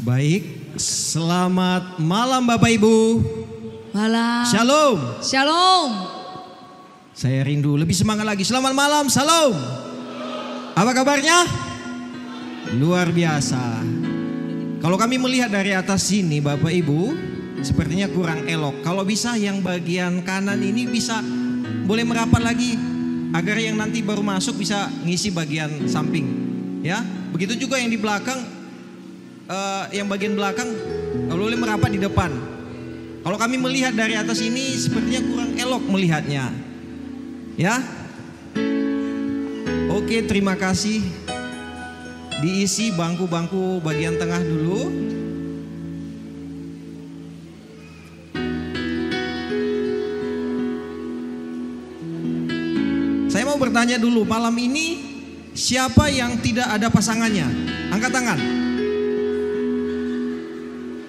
Baik, selamat malam Bapak Ibu. Malam. Shalom. Shalom. Saya rindu lebih semangat lagi. Selamat malam, salam. Apa kabarnya? Luar biasa. Kalau kami melihat dari atas sini Bapak Ibu, sepertinya kurang elok. Kalau bisa yang bagian kanan ini bisa boleh merapat lagi, agar yang nanti baru masuk bisa ngisi bagian samping. Ya, begitu juga yang di belakang. Yang bagian belakang kalau boleh merapat di depan. Kalau kami melihat dari atas ini sepertinya kurang elok melihatnya. Ya. Oke, terima kasih. Diisi bangku-bangku bagian tengah dulu. Saya mau bertanya dulu, malam ini siapa yang tidak ada pasangannya? Angkat tangan.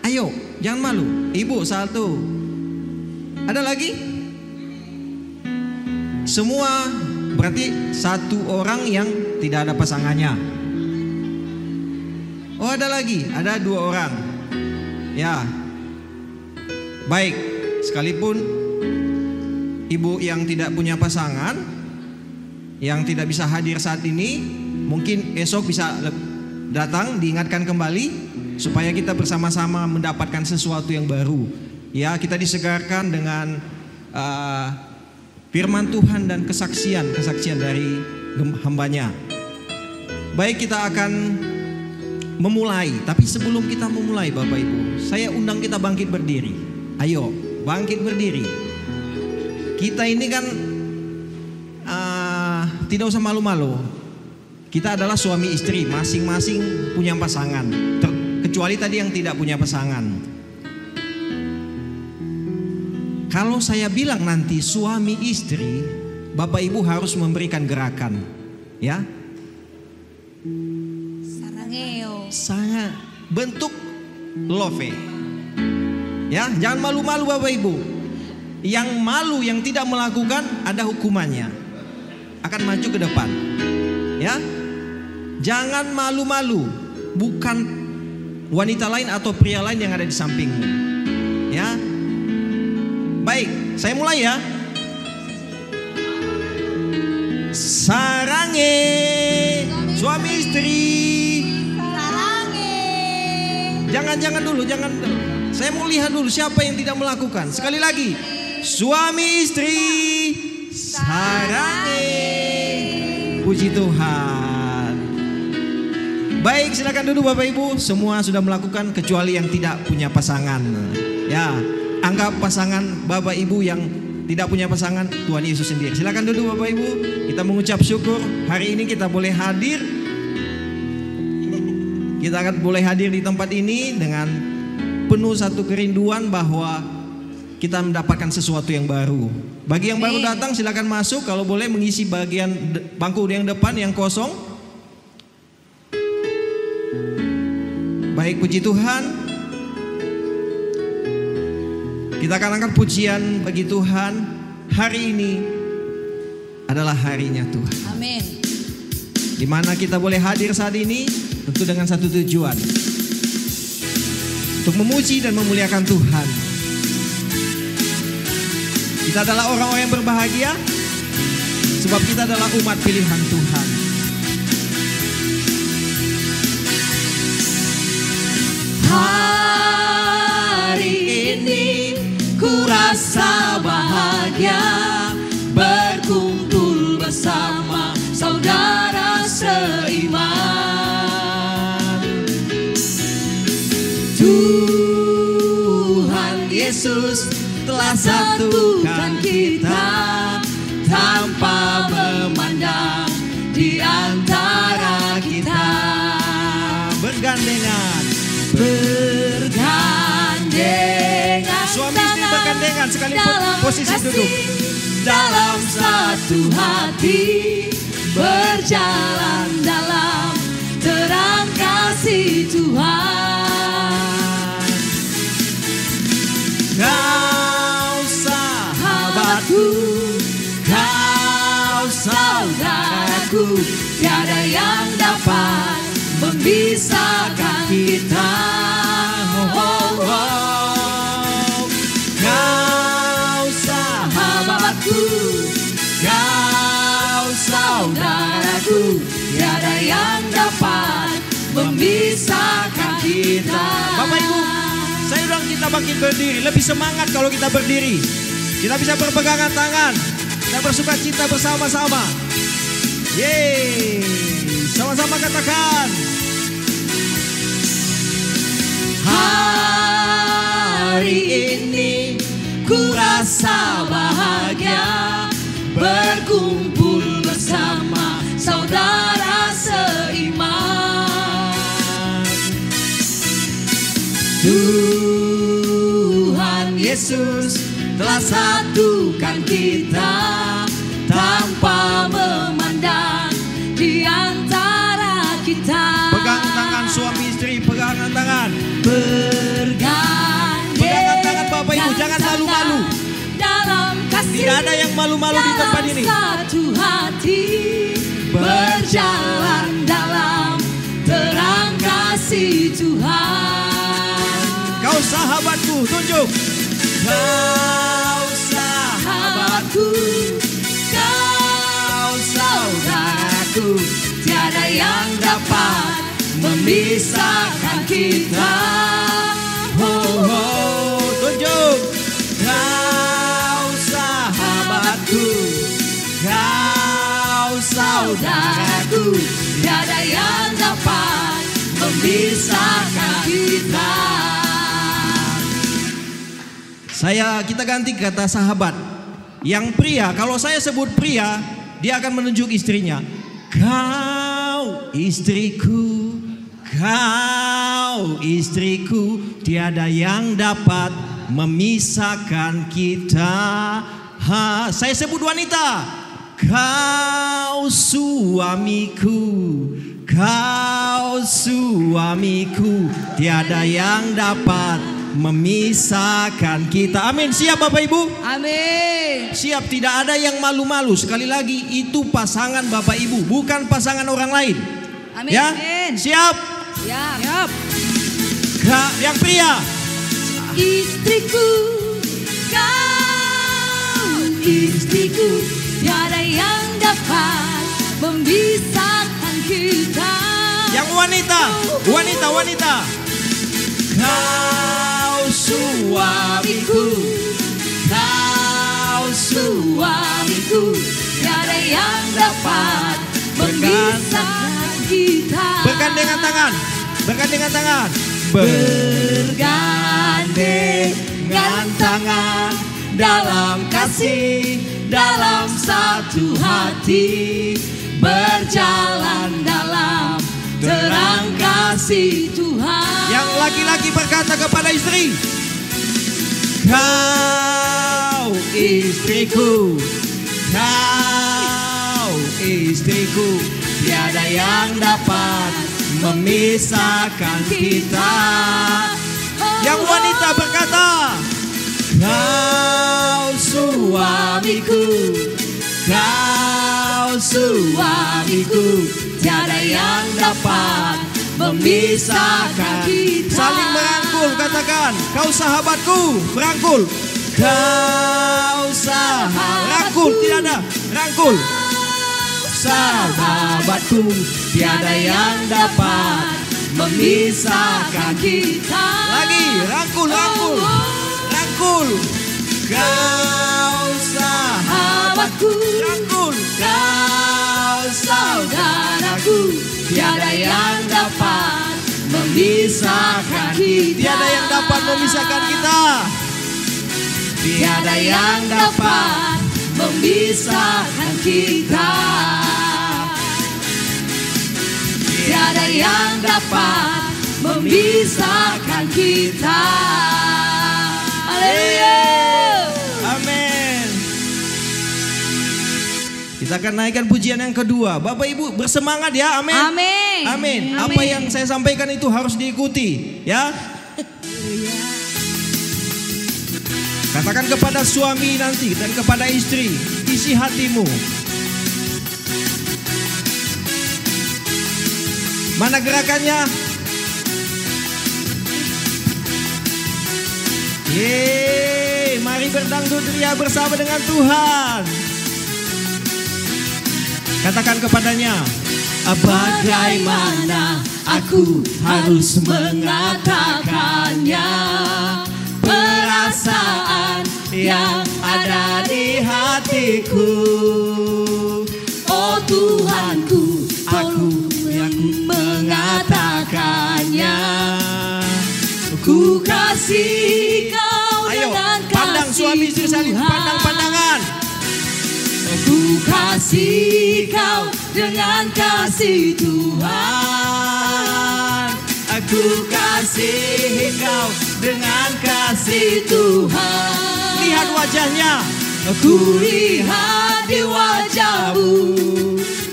Ayo, jangan malu. Ibu satu. Ada lagi? Semua berarti satu orang yang tidak ada pasangannya. Oh, ada lagi, ada 2 orang. Ya. Baik, sekalipun ibu yang tidak punya pasangan, yang tidak bisa hadir saat ini, mungkin esok bisa datang diingatkan kembali supaya kita bersama-sama mendapatkan sesuatu yang baru. Ya, kita disegarkan dengan firman Tuhan dan kesaksian dari hambanya. Baik, kita akan memulai. Tapi sebelum kita memulai Bapak Ibu, saya undang kita bangkit berdiri. Ayo, bangkit berdiri. Kita ini kan tidak usah malu-malu. Kita adalah suami istri, masing-masing punya pasangan. Kecuali tadi yang tidak punya pasangan. Kalau saya bilang nanti suami istri, Bapak Ibu harus memberikan gerakan. Ya. Sarangeo. Sangat bentuk love. Ya, jangan malu-malu Bapak Ibu. Yang malu, yang tidak melakukan, ada hukumannya. Akan maju ke depan. Ya. Jangan malu-malu. Bukan wanita lain atau pria lain yang ada di sampingmu. Ya. Baik, saya mulai ya. Sarange suami istri. Sarange. Jangan dulu, jangan. Saya mau lihat dulu siapa yang tidak melakukan. Sekali lagi. Suami istri. Sarange. Puji Tuhan. Baik, silakan duduk Bapak Ibu. Semua sudah melakukan kecuali yang tidak punya pasangan. Ya, anggap pasangan Bapak Ibu yang tidak punya pasangan Tuhan Yesus sendiri. Silakan duduk Bapak Ibu. Kita mengucap syukur hari ini kita boleh hadir. Kita akan boleh hadir di tempat ini dengan penuh satu kerinduan bahwa kita mendapatkan sesuatu yang baru. Bagi yang baru datang silakan masuk. Kalau boleh mengisi bagian bangku yang depan yang kosong. Baik, puji Tuhan. Kita akan angkat pujian bagi Tuhan. Hari ini adalah harinya Tuhan. Amin. Di mana kita boleh hadir saat ini tentu dengan satu tujuan. Untuk memuji dan memuliakan Tuhan. Kita adalah orang-orang yang berbahagia sebab kita adalah umat pilihan Tuhan. Hari ini ku rasa bahagia berkumpul bersama saudara seiman. Tuhan Yesus telah satukan kita tanpa memandang di antara kita. Bergandengan. Suami istri bergandengan sekalipun posisi duduk. Dalam satu hati berjalan dalam terang kasih Tuhan. Kau sahabatku, kau saudaraku, tiada yang dapat memisahkan kita. memisahkan kita. Bapak Ibu, saya undang kita bangkit berdiri. Lebih semangat kalau kita berdiri. Kita bisa berpegangan tangan. Kita bersuka cita bersama-sama. Yeay, sama-sama katakan. Hari ini ku rasa bahagia berkumpul bersama saudara seiman. Tuhan Yesus telah satukan kita tanpa memandang di antara kita. Pegang tangan suami istri, pegangan tangan. Bergandengan tangan Bapak Ibu, jangan malu-malu. Dalam kasih, Tidak ada yang malu-malu di tempat ini. satu hati berjalan dalam terang kasih Tuhan. Kau sahabatku, tunjuk. Kau sahabatku, kau saudaraku, tiada yang dapat memisahkan kita. Oh, oh, tunjuk. Kau sahabatku, kau saudaraku, tiada yang dapat memisahkan kita. Kita ganti kata sahabat. Yang pria, kalau saya sebut pria, dia akan menunjuk istrinya. Kau istriku, kau istriku, tiada yang dapat memisahkan kita. Saya sebut wanita. Kau suamiku, kau suamiku, tiada yang dapat memisahkan kita. Amin. Siap Bapak Ibu? Amin. Siap, tidak ada yang malu-malu. Sekali lagi, itu pasangan Bapak Ibu, bukan pasangan orang lain. Amin. Ya? Amin. Siap? Siap. Yang pria. Istriku, kau istriku, tiada yang dapat memisahkan kita. Yang wanita. Kau suamiku, kau suamiku, tiada yang dapat memisahkan kita. Bergandengan tangan. Bergandengan tangan dalam kasih, dalam satu hati, berjalan dalam terang kasih Tuhan. Yang laki-laki berkata kepada istri, kau istriku, kau istriku, tiada yang dapat memisahkan kita. Yang wanita berkata, kau suamiku, kau suamiku, tiada yang dapat memisahkan kita. Saling merangkul, katakan, kau sahabatku, merangkul. Kau sahabatku, rangkul, tidak ada, rangkul. Sahabatku, tiada yang dapat memisahkan kita. Lagi, rangkul. Kau Sahabatku, rangkul. kau saudaraku, tiada yang dapat memisahkan kita. Tiada yang dapat memisahkan kita. Tiada yang dapat memisahkan kita. Tiada yang dapat memisahkan kita. Haleluya. Amin. Kita akan naikkan pujian yang kedua. Bapak Ibu bersemangat ya. Amin. Amin. Amin. Apa yang saya sampaikan itu harus diikuti, ya. Katakan kepada suami nanti dan kepada istri, isi hatimu. Mana gerakannya? Yeay, mari berdangdut ria bersama dengan Tuhan. Katakan kepadanya, Bagaimana aku harus mengatakannya? Perasaan yang ada di hatiku, oh Tuhanku, aku mengatakannya. Ku kasih kau dengan kasih. Pandang suami istri saling pandang pandangan. Ku kasih kau dengan kasih Tuhan. Aku kasih kau dengan kasih Tuhan. Lihat wajahnya. Ku lihat di wajahmu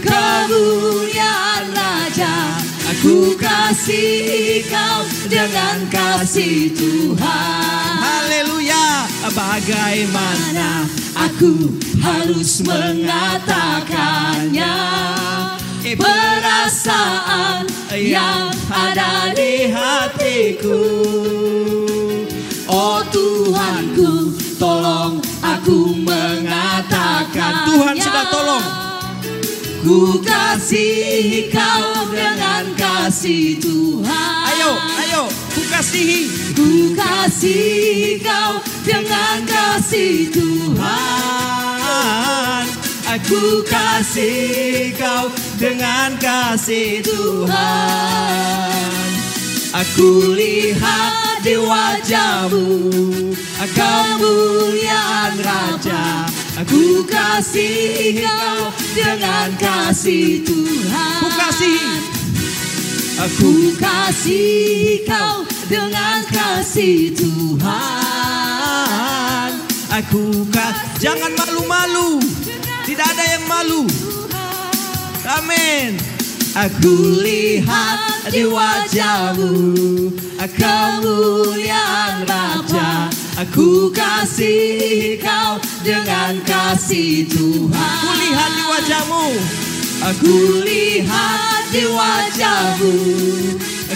kemuliaan Raja. Aku kasih kau dengan kasih Tuhan. Haleluya. Bagaimana aku harus mengatakannya? Perasaan yang ada di hatiku, oh Tuhanku, tolong aku mengatakan. Tuhan sudah tolong. Ku kasih kau dengan kasih Tuhan. Ayo, ku kasihi. Ku kasih kau dengan kasih Tuhan. Aku kasih kau dengan kasih Tuhan. Aku lihat di wajahmu kemuliaan Raja. Aku kasih kau dengan kasih Tuhan. Ku kasihi. Aku kasih kau dengan kasih Tuhan. Jangan malu-malu. Tidak ada yang malu. Amin. Aku lihat di wajahmu kemuliaan Raja. Aku kasih kau dengan kasih Tuhan. Ku lihat di wajahmu. Aku lihat di wajahmu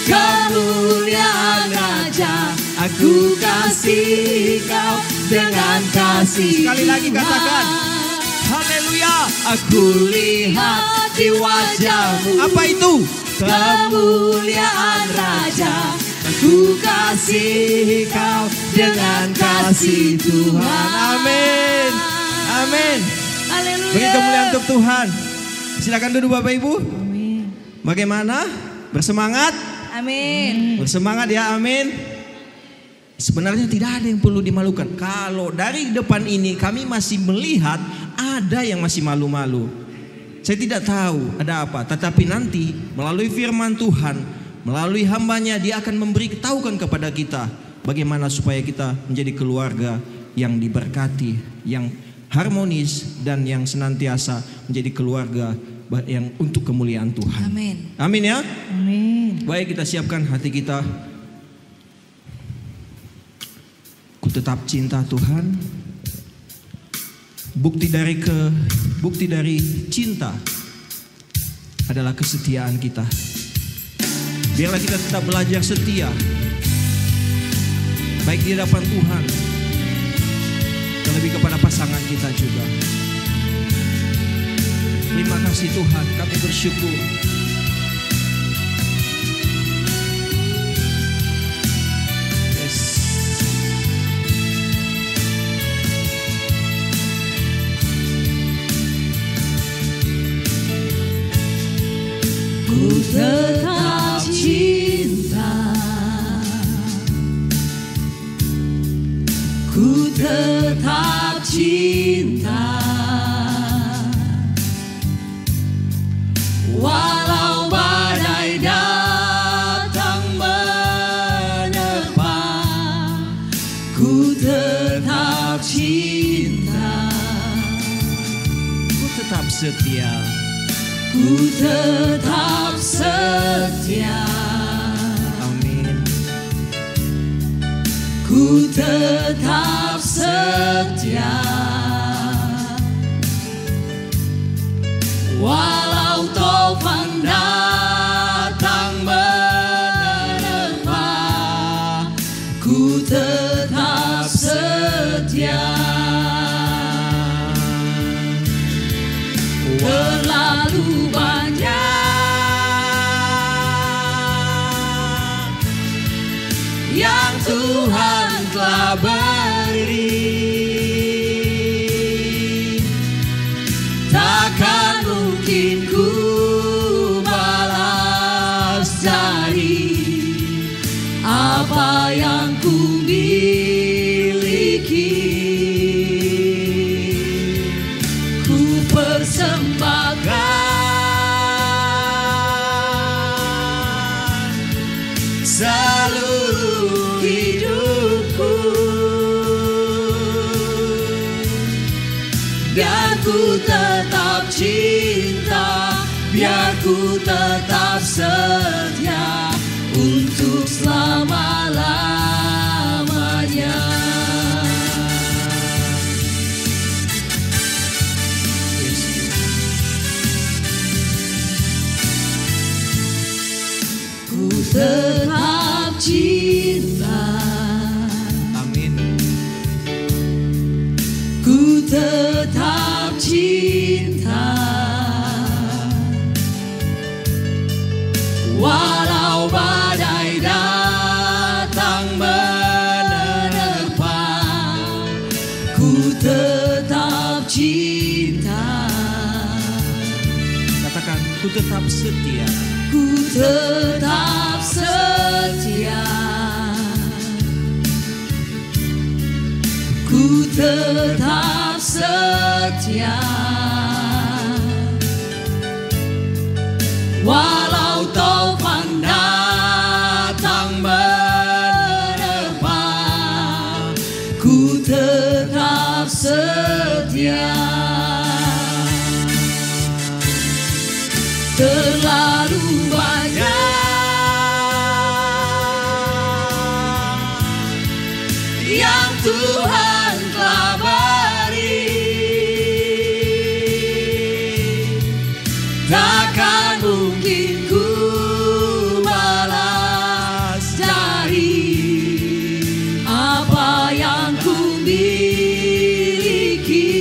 kemuliaan Raja. Aku kasih kau dengan kasih Sekali lagi Tuhan. katakan. Haleluya. Aku lihat di wajahmu. Apa itu? Kemuliaan Raja. Aku kasih kau dengan kasih Tuhan. Amin. Amin. Haleluya. Beri kemuliaan untuk Tuhan. Silakan duduk Bapak Ibu. Amin. Bagaimana? Bersemangat? Amin. Bersemangat ya, amin. Sebenarnya tidak ada yang perlu dimalukan. Kalau dari depan ini kami masih melihat ada yang masih malu-malu. Saya tidak tahu ada apa. Tetapi nanti melalui firman Tuhan, melalui hambanya, dia akan memberitahukan kepada kita bagaimana supaya kita menjadi keluarga yang diberkati, yang harmonis, dan yang senantiasa menjadi keluarga yang untuk kemuliaan Tuhan. Amin. Amin ya. Amin. Baik, kita siapkan hati kita. Ku tetap cinta Tuhan. Bukti dari cinta adalah kesetiaan kita. Biarlah kita tetap belajar setia, baik di hadapan Tuhan, terlebih kepada pasangan kita juga. Terima kasih Tuhan, kami bersyukur. Ku tetap cinta, ku tetap cinta, walau badai datang menerpa, ku tetap cinta, Ku tetap setia. ku tetap setia. Amin. Ku tetap setia, walau taufan datang menerpa, ku tetap setia. Terlalu banyak biar ku tetap cinta, biar ku tetap setia untuk selama-lamanya. Ku tetap cinta, Amin. ku tetap cinta, walau badai datang menerpa, ku tetap cinta. Katakan, ku tetap setia. Ku tetap setia, ku tetap setia, walau taufan datang menerpa, ku tetap setia. Terlalu banyak yang Tuhan telah beri, takkan mungkin ku balas dari apa yang ku miliki.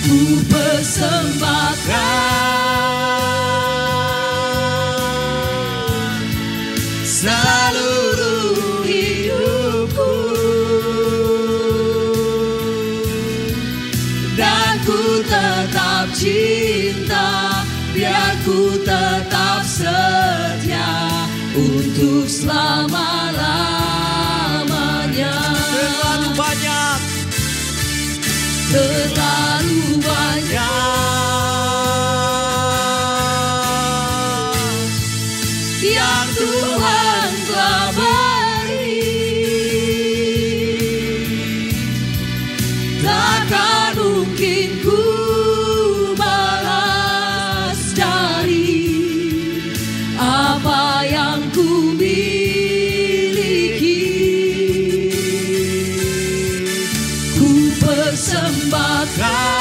Ku persembahkan seluruh hidupku, dan ku tetap cinta, biar ku tetap setia untuk selama-lamanya. Terlalu banyak, Terlalu banyak yang Tuhan telah beri, takkan mungkin ku balas dari apa yang ku miliki. Ku persembahkan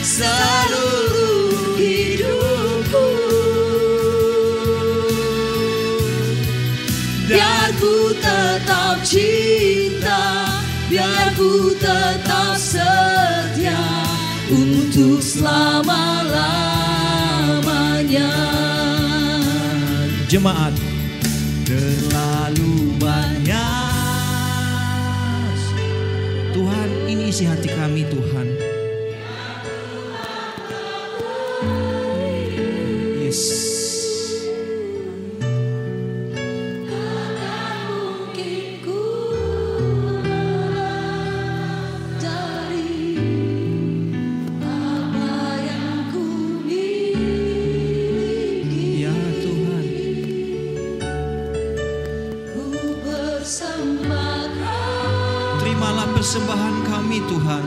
seluruh hidupku, biar ku tetap cinta, biar ku tetap setia untuk selama-lamanya. jemaat. Terlalu banyak. Tuhan, ini isi hati kami, Tuhan. Yes. Ya Tuhan. Terimalah persembahan kami, Tuhan.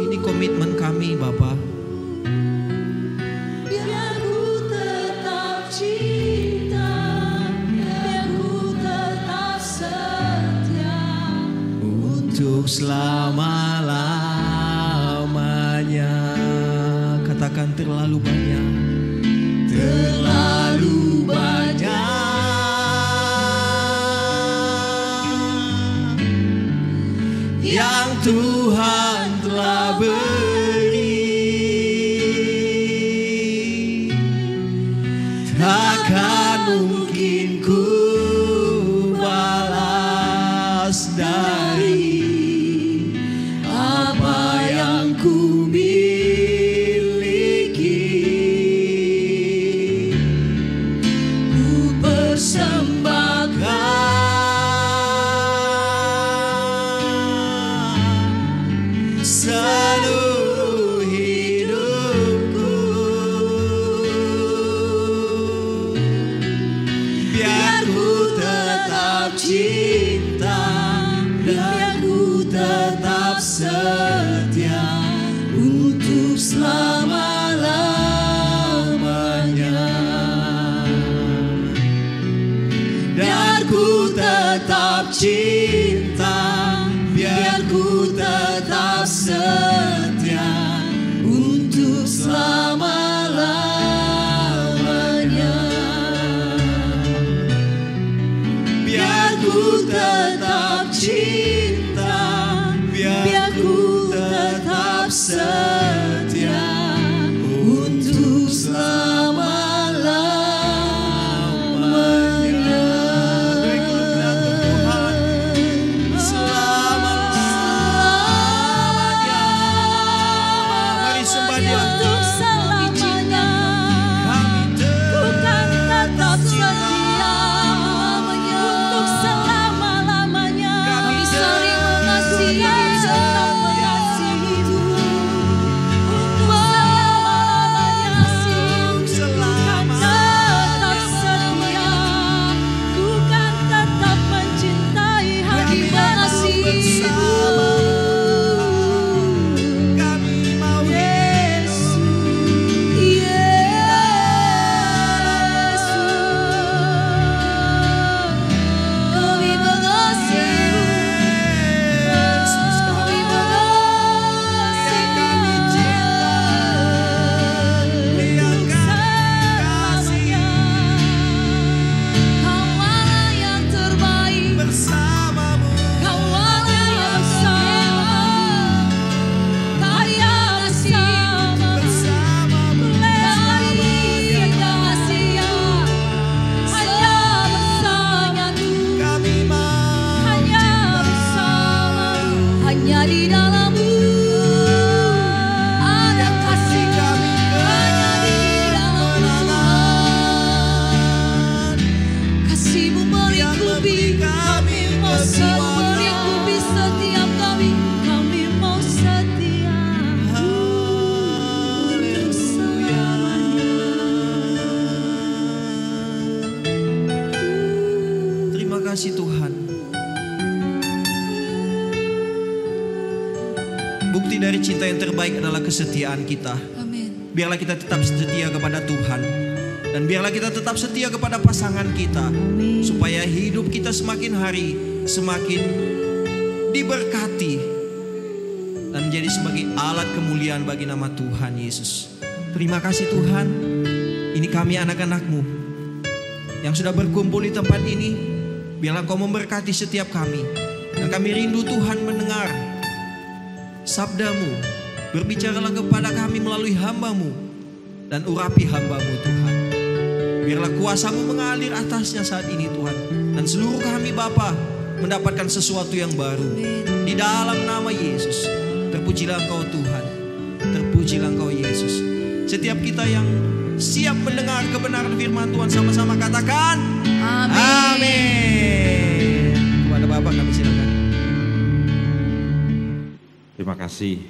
Ini komitmen kami, Bapa. Biar ku tetap cinta, biar ku tetap setia Untuk selama-lamanya. Katakan terlalu banyak. Terlalu banyak yang Tuhan telah beri, takkan mungkin ku balas dari apa yang ku miliki. tetap cinta, biar ku tetap setia untuk selama-lamanya. Biar ku tetap cinta, biar ku tetap setia untuk selama-lamanya. Biar ku tetap cinta, biar ku tetap setia untuk selama-lamanya. Beri kemuliaan Tuhan selama-lamanya. Mari sembah Dia. Untuk selamanya, ku kan tetap setia. Untuk selama-lamanya, kami saling mengasihi, tetap mengasihi Tuhan. Untuk selama-lamanya, ku kan tetap setia. Ku kan tetap mencintai hati mengasihi Tuhan. Kami mau Yesus, kami mengasihi, kami mengasihi, untuk selamanya. Kaulah yang terbaik, bersamamu. Kaulah yang bersama, karya bersama, melestari hingga sia. Hanya bersama Tuhan, Kami mau hanya bersama, hanya di dalam-Mu ada kasih. Hanya di dalam-Mu Tuhan, kasih-Mu melingkupi kami, mau melingkupi setiap kami. Kami mau setia untuk selamanya. Terima kasih Tuhan. Bukti dari cinta yang terbaik adalah kesetiaan kita. Amin. Biarlah kita tetap setia kepada Tuhan. Dan biarlah kita tetap setia kepada pasangan kita. Supaya hidup kita semakin hari semakin diberkati. Dan menjadi sebagai alat kemuliaan bagi nama Tuhan Yesus. Terima kasih Tuhan. Ini kami anak-anak-Mu yang sudah berkumpul di tempat ini. Biarlah Kau memberkati setiap kami. Dan kami rindu Tuhan mendengar sabda-Mu. Berbicaralah kepada kami melalui hamba-Mu. Dan urapi hamba-Mu Tuhan. Biarlah kuasa-Mu mengalir atasnya saat ini Tuhan. Dan seluruh kami Bapa mendapatkan sesuatu yang baru. Di dalam nama Yesus. Terpujilah Engkau Tuhan. Terpujilah Engkau Yesus. Setiap kita yang siap mendengar kebenaran firman Tuhan, sama-sama katakan amin. Kepada Bapak kami silakan. Terima kasih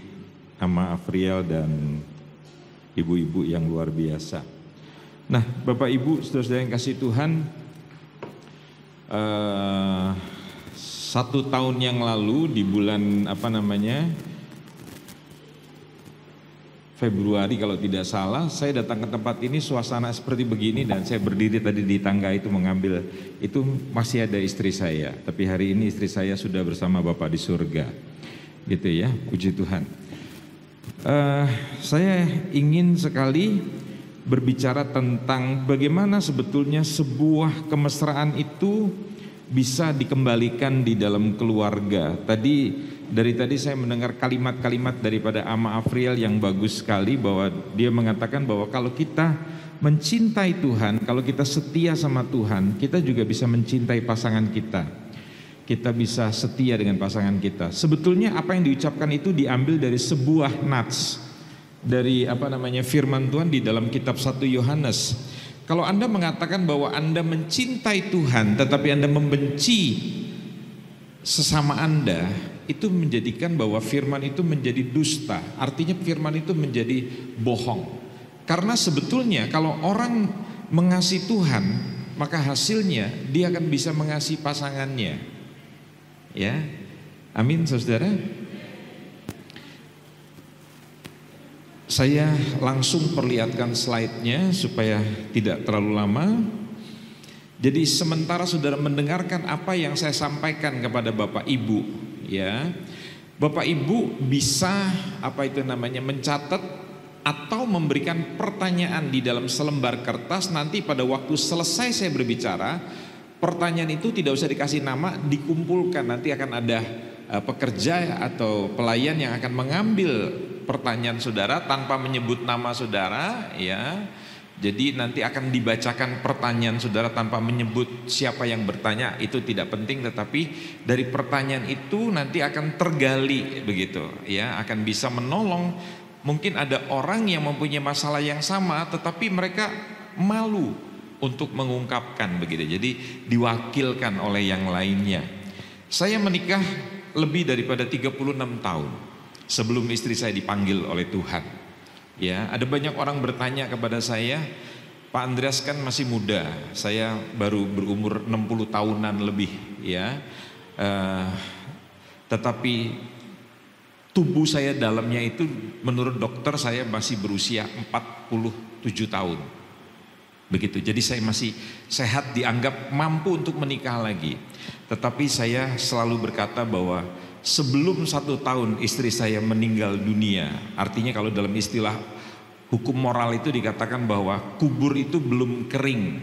Ama Afriel dan ibu-ibu yang luar biasa. Nah, Bapak Ibu, saudara-saudara yang kasih Tuhan, 1 tahun yang lalu di bulan Februari kalau tidak salah, saya datang ke tempat ini suasana seperti begini dan saya berdiri tadi di tangga itu mengambil, itu masih ada istri saya, tapi hari ini istri saya sudah bersama Bapak di surga, gitu ya, puji Tuhan. Saya ingin sekali berbicara tentang bagaimana sebetulnya sebuah kemesraan itu bisa dikembalikan di dalam keluarga. Dari tadi saya mendengar kalimat-kalimat daripada Ama Afriel yang bagus sekali, bahwa dia mengatakan bahwa kalau kita mencintai Tuhan, kalau kita setia sama Tuhan, kita juga bisa mencintai pasangan kita. Kita bisa setia dengan pasangan kita. Sebetulnya apa yang diucapkan itu diambil dari sebuah nats dari firman Tuhan di dalam kitab 1 Yohanes. Kalau Anda mengatakan bahwa Anda mencintai Tuhan tetapi Anda membenci sesama Anda, itu menjadikan bahwa firman itu menjadi dusta. Artinya firman itu menjadi bohong. Karena sebetulnya kalau orang mengasihi Tuhan, maka hasilnya dia akan bisa mengasihi pasangannya. Ya. Amin, Saudara. Saya langsung perlihatkan slide-nya supaya tidak terlalu lama. Jadi sementara saudara mendengarkan apa yang saya sampaikan kepada Bapak Ibu, ya, Bapak Ibu bisa mencatat atau memberikan pertanyaan di dalam selembar kertas. Nanti pada waktu selesai saya berbicara, pertanyaan itu tidak usah dikasih nama, dikumpulkan. Nanti akan ada pekerja atau pelayan yang akan mengambil pertanyaan saudara tanpa menyebut nama saudara, ya. Jadi nanti akan dibacakan pertanyaan saudara tanpa menyebut siapa yang bertanya, itu tidak penting, tetapi dari pertanyaan itu nanti akan tergali begitu, ya, akan bisa menolong. Mungkin ada orang yang mempunyai masalah yang sama tetapi mereka malu untuk mengungkapkan begitu. Jadi diwakilkan oleh yang lainnya. Saya menikah lebih daripada 36 tahun sebelum istri saya dipanggil oleh Tuhan. Ya, ada banyak orang bertanya kepada saya, Pak Andreas kan masih muda, saya baru berumur 60 tahunan lebih, ya. Tetapi tubuh saya dalamnya itu menurut dokter saya masih berusia 47 tahun. Begitu. Jadi saya masih sehat, dianggap mampu untuk menikah lagi. Tetapi saya selalu berkata bahwa sebelum 1 tahun istri saya meninggal dunia, artinya kalau dalam istilah hukum moral itu dikatakan bahwa kubur itu belum kering.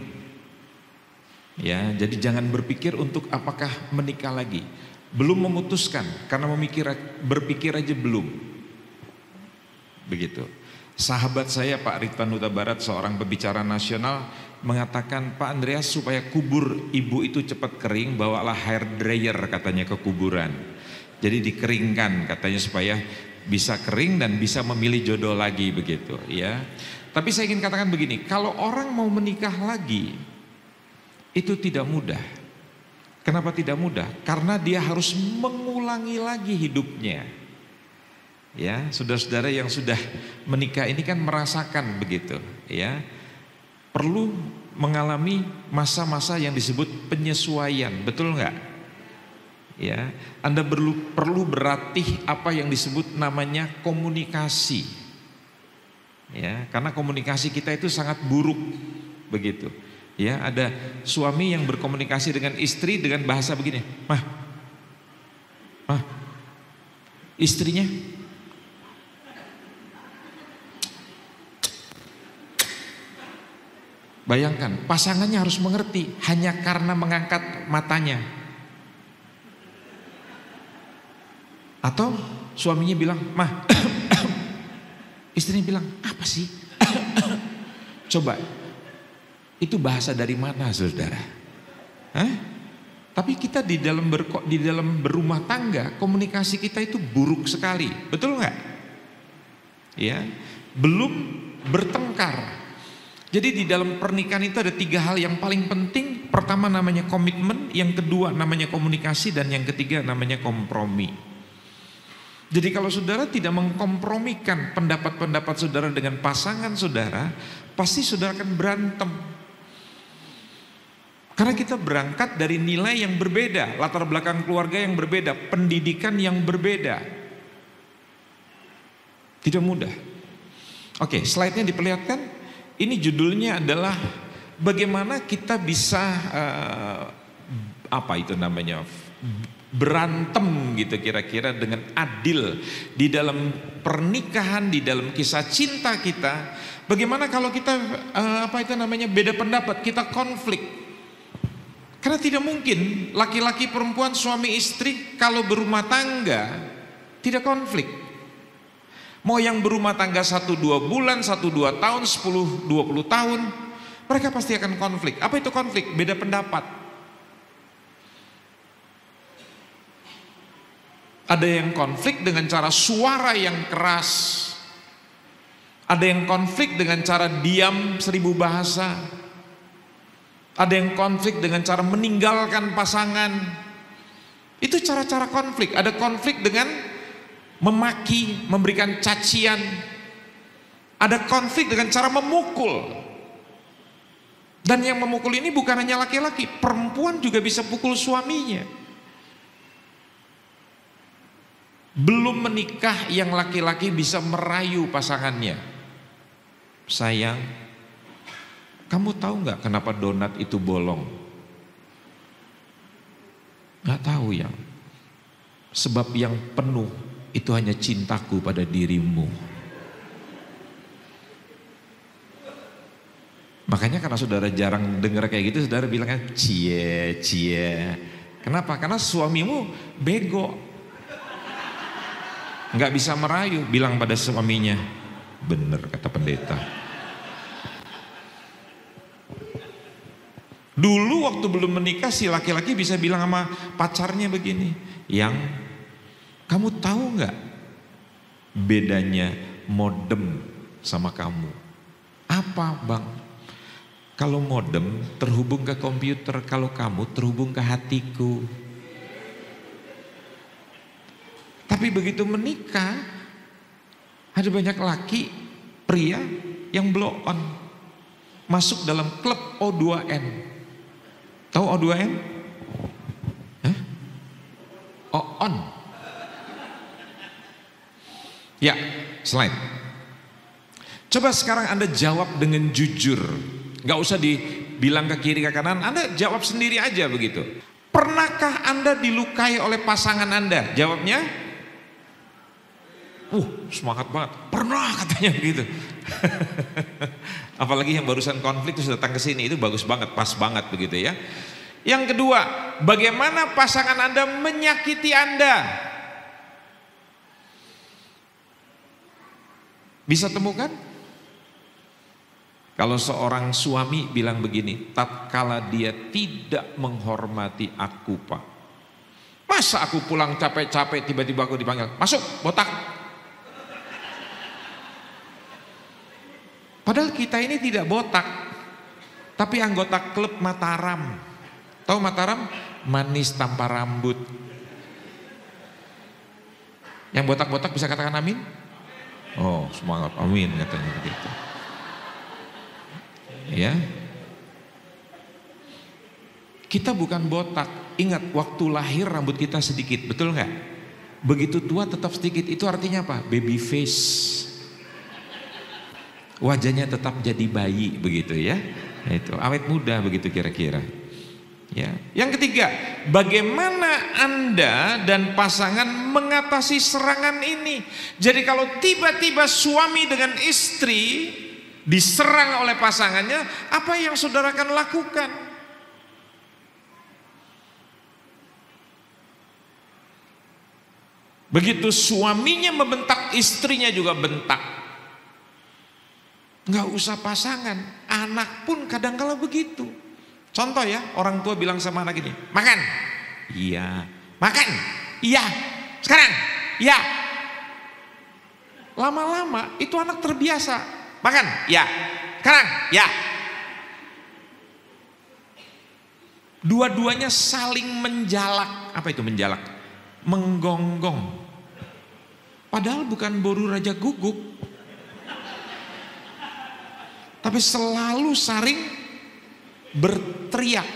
Ya, jadi jangan berpikir untuk apakah menikah lagi. Belum memutuskan, karena berpikir aja belum. Begitu. Sahabat saya Pak Ridwan Huta Barat, seorang pembicara nasional, mengatakan, Pak Andreas, supaya kubur ibu itu cepat kering, bawalah hair dryer katanya ke kuburan. Jadi dikeringkan katanya supaya bisa kering dan bisa memilih jodoh lagi begitu, ya. Tapi saya ingin katakan begini, kalau orang mau menikah lagi itu tidak mudah. Kenapa tidak mudah? Karena dia harus mengulangi lagi hidupnya. Ya, saudara-saudara yang sudah menikah ini kan merasakan begitu, ya. Perlu mengalami masa-masa yang disebut penyesuaian, betul nggak? Ya, Anda perlu berlatih apa yang disebut namanya komunikasi. Ya, karena komunikasi kita itu sangat buruk begitu. Ya, ada suami yang berkomunikasi dengan istri dengan bahasa begini, "Mah. Istrinya bayangkan, pasangannya harus mengerti hanya karena mengangkat matanya. Atau suaminya bilang, "Mah." Istrinya bilang, "Apa sih?" Coba, itu bahasa dari mana, saudara? Hah? Tapi kita di dalam berumah tangga, komunikasi kita itu buruk sekali, betul nggak? Ya, belum bertengkar. Jadi di dalam pernikahan itu ada 3 hal yang paling penting. Pertama namanya komitmen, yang kedua namanya komunikasi, dan yang ketiga namanya kompromi. Jadi kalau saudara tidak mengkompromikan pendapat-pendapat saudara dengan pasangan saudara, pasti saudara akan berantem. Karena kita berangkat dari nilai yang berbeda, latar belakang keluarga yang berbeda, pendidikan yang berbeda. Tidak mudah. Oke, slide-nya diperlihatkan. Ini judulnya adalah bagaimana kita bisa berantem gitu kira-kira dengan adil di dalam pernikahan, di dalam kisah cinta kita. Bagaimana kalau kita beda pendapat, kita konflik. Karena tidak mungkin laki-laki perempuan suami istri kalau berumah tangga tidak konflik. Mau yang berumah tangga 1-2 bulan, 1-2 tahun, 10-20 tahun, mereka pasti akan konflik. Apa itu konflik? Beda pendapat. Ada yang konflik dengan cara suara yang keras. Ada yang konflik dengan cara diam 1000 bahasa. Ada yang konflik dengan cara meninggalkan pasangan. Itu cara-cara konflik. Ada konflik dengan memaki, memberikan cacian. Ada konflik dengan cara memukul. Dan yang memukul ini bukan hanya laki-laki, perempuan juga bisa pukul suaminya. Belum menikah yang laki-laki bisa merayu pasangannya. Sayang, kamu tahu nggak kenapa donat itu bolong? Nggak tahu ya. Sebab yang penuh itu hanya cintaku pada dirimu. Makanya karena saudara jarang dengar kayak gitu, saudara bilangnya cie, cie. Kenapa? Karena suamimu bego. Nggak bisa merayu, bilang pada suaminya. Bener kata pendeta. Dulu waktu belum menikah si laki-laki bisa bilang sama pacarnya begini. Yang, kamu tahu nggak bedanya modem sama kamu? Apa bang? Kalau modem terhubung ke komputer, kalau kamu terhubung ke hatiku. Tapi begitu menikah, ada banyak laki, pria yang blow on, masuk dalam klub O2N. Tahu O2N? Hah? O-on. Ya, slide. Coba sekarang Anda jawab dengan jujur. Gak usah dibilang ke kiri ke kanan, Anda jawab sendiri aja begitu. Pernahkah Anda dilukai oleh pasangan Anda? Jawabnya, semangat banget. Pernah katanya begitu. Apalagi yang barusan konflik terus datang ke sini, itu bagus banget, pas banget begitu ya. Yang kedua, bagaimana pasangan Anda menyakiti Anda? Bisa temukan? Kalau seorang suami bilang begini, tatkala dia tidak menghormati aku pak, masa aku pulang capek-capek tiba-tiba aku dipanggil, masuk botak. Padahal kita ini tidak botak, tapi anggota klub Mataram. Tahu Mataram? Manis tanpa rambut. Yang botak-botak bisa katakan amin? Oh semangat, amin katanya begitu. Ya, kita bukan botak. Ingat, waktu lahir rambut kita sedikit, betul nggak? Begitu tua tetap sedikit. Itu artinya apa? Baby face. Wajahnya tetap jadi bayi begitu ya. Itu awet muda begitu kira-kira. Ya. Yang ketiga, bagaimana Anda dan pasangan mengatasi serangan ini? Jadi kalau tiba-tiba suami dengan istri diserang oleh pasangannya, apa yang saudara akan lakukan? Begitu suaminya membentak, istrinya juga bentak. Nggak usah pasangan, anak pun kadang-kala begitu. Contoh ya, orang tua bilang sama anak ini, makan. Iya. Makan. Iya. Sekarang. Iya. Lama-lama itu anak terbiasa. Makan, ya. Sekarang, ya. Dua-duanya saling menjalak. Apa itu menjalak? Menggonggong. Padahal bukan boru raja guguk, tapi selalu saling berteriak.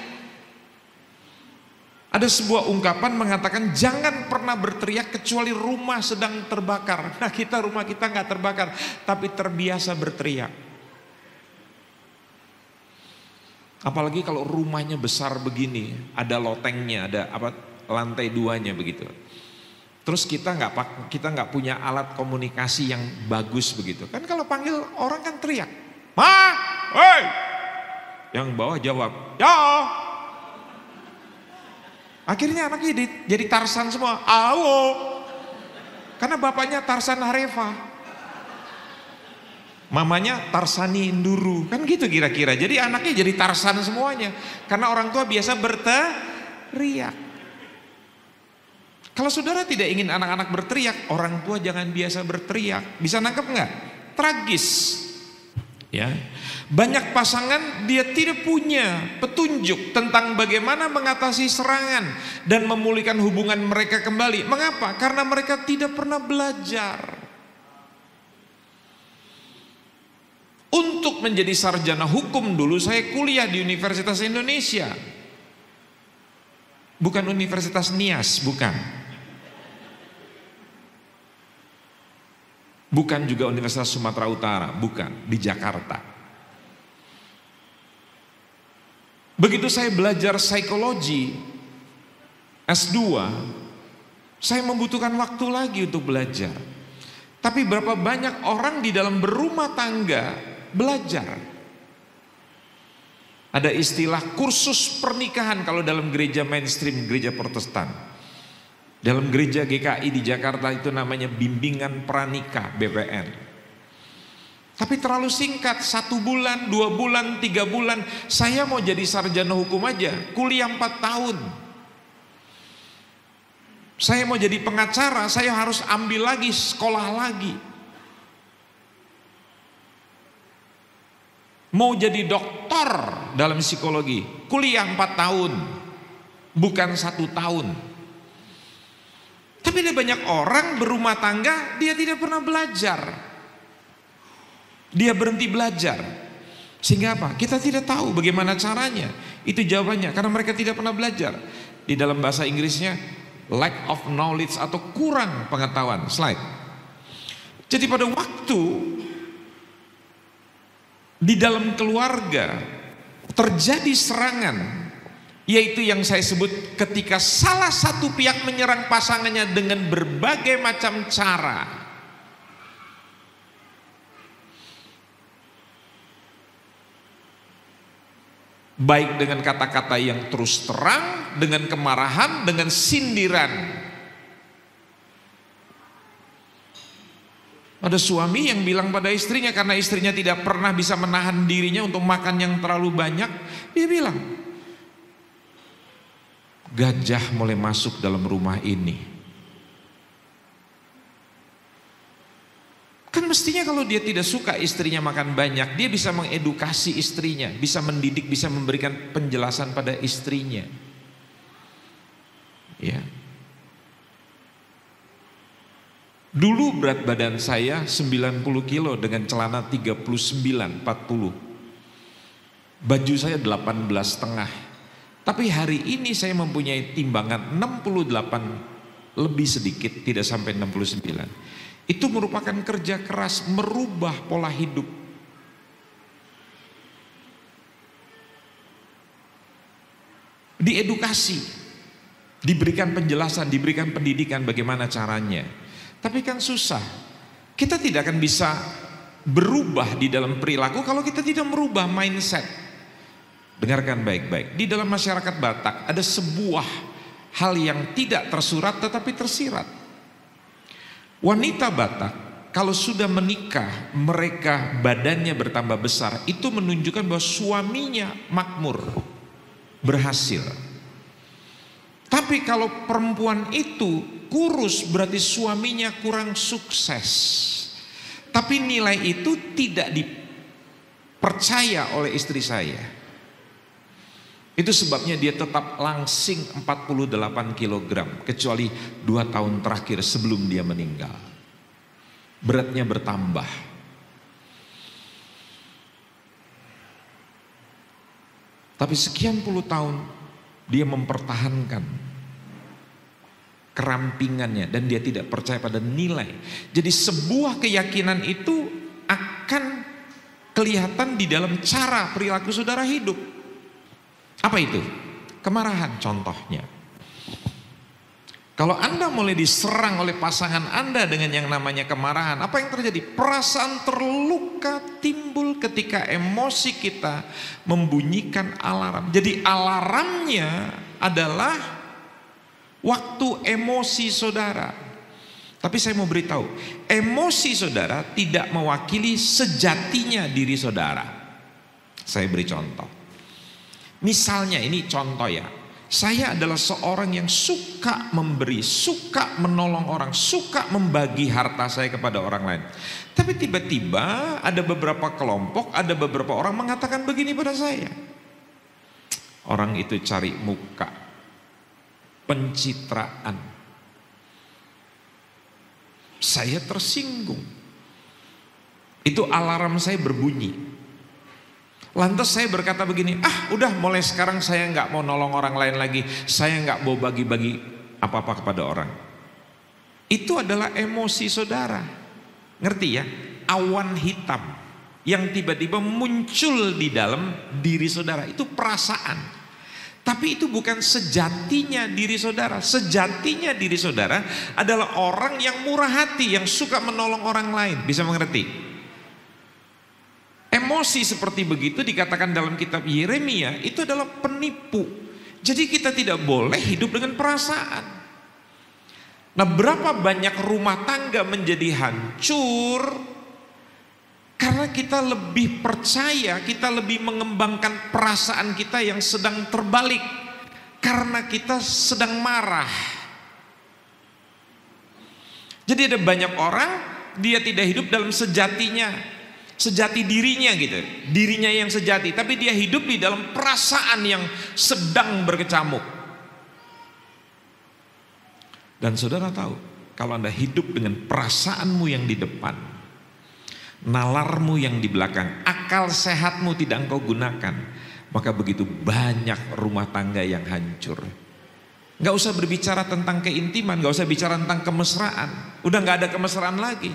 Ada sebuah ungkapan mengatakan jangan pernah berteriak kecuali rumah sedang terbakar. Nah rumah kita nggak terbakar, tapi terbiasa berteriak. Apalagi kalau rumahnya besar begini, ada lotengnya, ada lantai 2-nya begitu. Terus kita nggak punya alat komunikasi yang bagus begitu. Kan kalau panggil orang kan teriak, ma, hei, yang bawah jawab, ya. Akhirnya anaknya jadi Tarsan semua, awo. Karena bapaknya Tarsan Harefa, mamanya Tarsani Induru, kan gitu kira-kira. Jadi anaknya jadi Tarsan semuanya, karena orang tua biasa berteriak. Kalau saudara tidak ingin anak-anak berteriak, orang tua jangan biasa berteriak. Bisa nangkep nggak? Tragis. Ya, banyak pasangan dia tidak punya petunjuk tentang bagaimana mengatasi serangan dan memulihkan hubungan mereka kembali. Mengapa? Karena mereka tidak pernah belajar. Untuk Untuk menjadi sarjana hukum dulu saya kuliah di Universitas Indonesia. Bukan Universitas Nias, bukan. Bukan juga Universitas Sumatera Utara, bukan, di Jakarta. Begitu saya belajar psikologi S2, saya membutuhkan waktu lagi untuk belajar. Tapi berapa banyak orang di dalam berumah tangga belajar. Ada istilah kursus pernikahan kalau dalam gereja mainstream, gereja Protestan. Dalam gereja GKI di Jakarta itu namanya bimbingan pranikah, BPN. Tapi terlalu singkat, 1 bulan, 2 bulan, 3 bulan. Saya mau jadi sarjana hukum aja, kuliah 4 tahun. Saya mau jadi pengacara, saya harus ambil lagi, sekolah lagi. Mau jadi dokter dalam psikologi, kuliah 4 tahun, bukan 1 tahun. Tapi ada banyak orang berumah tangga, dia tidak pernah belajar. Dia berhenti belajar. Sehingga apa? Kita tidak tahu bagaimana caranya. Itu jawabannya, karena mereka tidak pernah belajar. Di dalam bahasa Inggrisnya, lack of knowledge atau kurang pengetahuan. Slide. Jadi pada waktu di dalam keluarga terjadi serangan, yaitu yang saya sebut ketika salah satu pihak menyerang pasangannya dengan berbagai macam cara. Baik dengan kata-kata yang terus terang, dengan kemarahan, dengan sindiran. Ada suami yang bilang pada istrinya, karena istrinya tidak pernah bisa menahan dirinya untuk makan yang terlalu banyak, dia bilang, gajah mulai masuk dalam rumah ini. Kan mestinya kalau dia tidak suka istrinya makan banyak, dia bisa mengedukasi istrinya, bisa mendidik, bisa memberikan penjelasan pada istrinya. Ya. Dulu berat badan saya 90 kilo dengan celana 39, 40. Baju saya 18,5. Tapi hari ini saya mempunyai timbangan 68 lebih sedikit, tidak sampai 69. Itu merupakan kerja keras merubah pola hidup. Diedukasi, diberikan penjelasan, diberikan pendidikan bagaimana caranya. Tapi kan susah. Kita tidak akan bisa berubah di dalam perilaku kalau kita tidak merubah mindset. Dengarkan baik-baik. Di dalam masyarakat Batak ada sebuah hal yang tidak tersurat tetapi tersirat. Wanita Batak kalau sudah menikah, mereka badannya bertambah besar, itu menunjukkan bahwa suaminya makmur, berhasil. Tapi kalau perempuan itu kurus, berarti suaminya kurang sukses. Tapi nilai itu tidak dipercaya oleh istri saya. Itu sebabnya dia tetap langsing 48 kg, kecuali 2 tahun terakhir sebelum dia meninggal. Beratnya bertambah. Tapi sekian puluh tahun dia mempertahankan kerampingannya dan dia tidak percaya pada nilai. Jadi sebuah keyakinan itu akan kelihatan di dalam cara perilaku saudara hidup. Apa itu? Kemarahan contohnya. Kalau Anda mulai diserang oleh pasangan Anda dengan yang namanya kemarahan, apa yang terjadi? Perasaan terluka timbul ketika emosi kita membunyikan alarm. Jadi alarmnya adalah waktu emosi saudara. Tapi saya mau beritahu, emosi saudara tidak mewakili sejatinya diri saudara. Saya beri contoh. Misalnya ini contoh ya, saya adalah seorang yang suka memberi, suka menolong orang, suka membagi harta saya kepada orang lain. Tapi tiba-tiba ada beberapa kelompok, ada beberapa orang mengatakan begini pada saya. Orang itu cari muka, pencitraan. Saya tersinggung. Itu alarm saya berbunyi. Lantas saya berkata begini, udah mulai sekarang saya nggak mau nolong orang lain lagi, saya nggak mau bagi-bagi apa-apa kepada orang. Itu adalah emosi saudara, ngerti ya? Awan hitam yang tiba-tiba muncul di dalam diri saudara, itu perasaan. Tapi itu bukan sejatinya diri saudara. Sejatinya diri saudara adalah orang yang murah hati, yang suka menolong orang lain. Bisa mengerti? Emosi seperti begitu dikatakan dalam kitab Yeremia itu adalah penipu. Jadi kita tidak boleh hidup dengan perasaan. Nah, berapa banyak rumah tangga menjadi hancur karena kita lebih percaya, kita lebih mengembangkan perasaan kita yang sedang terbalik karena kita sedang marah. Jadi ada banyak orang dia tidak hidup dalam sejatinya, sejati dirinya gitu, dirinya yang sejati, tapi dia hidup di dalam perasaan yang sedang berkecamuk. Dan saudara tahu, kalau Anda hidup dengan perasaanmu yang di depan, nalarmu yang di belakang, akal sehatmu tidak engkau gunakan, maka begitu banyak rumah tangga yang hancur. Gak usah berbicara tentang keintiman, gak usah bicara tentang kemesraan, udah gak ada kemesraan lagi.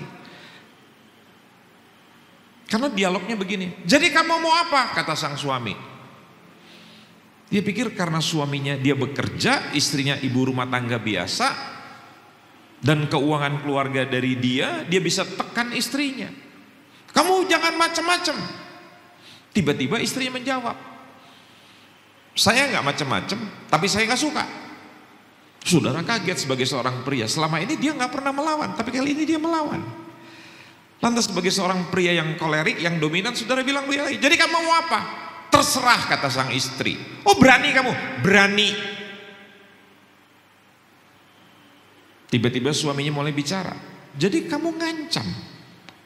Karena dialognya begini, jadi kamu mau apa? Kata sang suami. Dia pikir karena suaminya dia bekerja, istrinya ibu rumah tangga biasa, dan keuangan keluarga dari dia bisa tekan istrinya. Kamu jangan macam-macam. Tiba-tiba istrinya menjawab, saya nggak macam-macam, tapi saya nggak suka. Saudara kaget sebagai seorang pria, selama ini dia nggak pernah melawan, tapi kali ini dia melawan. Lantas sebagai seorang pria yang kolerik, yang dominan, saudara bilang begini, jadi kamu mau apa? Terserah, kata sang istri. Oh, berani kamu? Berani. Tiba-tiba suaminya mulai bicara, jadi kamu ngancam,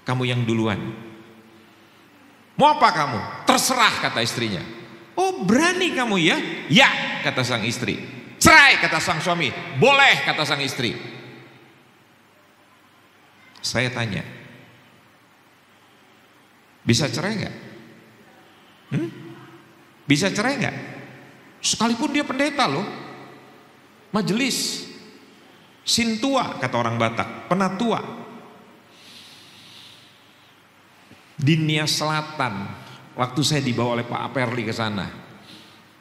kamu yang duluan. Mau apa kamu? Terserah, kata istrinya. Oh, berani kamu ya? Ya, kata sang istri. Cerai, kata sang suami. Boleh, kata sang istri. Saya tanya, bisa cerai nggak? Bisa cerai nggak? Sekalipun dia pendeta loh, majelis, sintua kata orang Batak, penatua. Di Nia Selatan, waktu saya dibawa oleh Pak Aperli ke sana,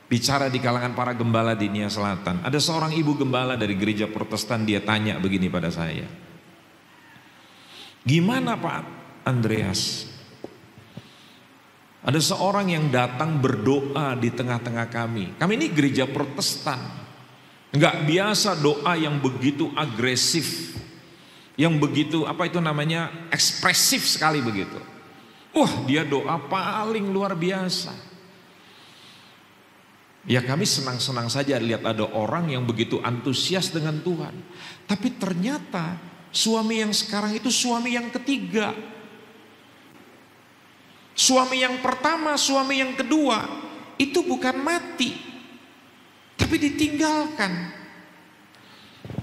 bicara di kalangan para gembala di Nia Selatan, ada seorang ibu gembala dari gereja Protestan, dia tanya begini pada saya, gimana Pak Andreas? Ada seorang yang datang berdoa di tengah-tengah kami. Kami ini gereja Protestan. Enggak biasa doa yang begitu agresif. Yang begitu, ekspresif sekali begitu. Wah, dia doa paling luar biasa. Ya kami senang-senang saja lihat ada orang yang begitu antusias dengan Tuhan. Tapi ternyata suami yang sekarang itu suami yang ketiga. Suami yang pertama, suami yang kedua itu bukan mati, tapi ditinggalkan.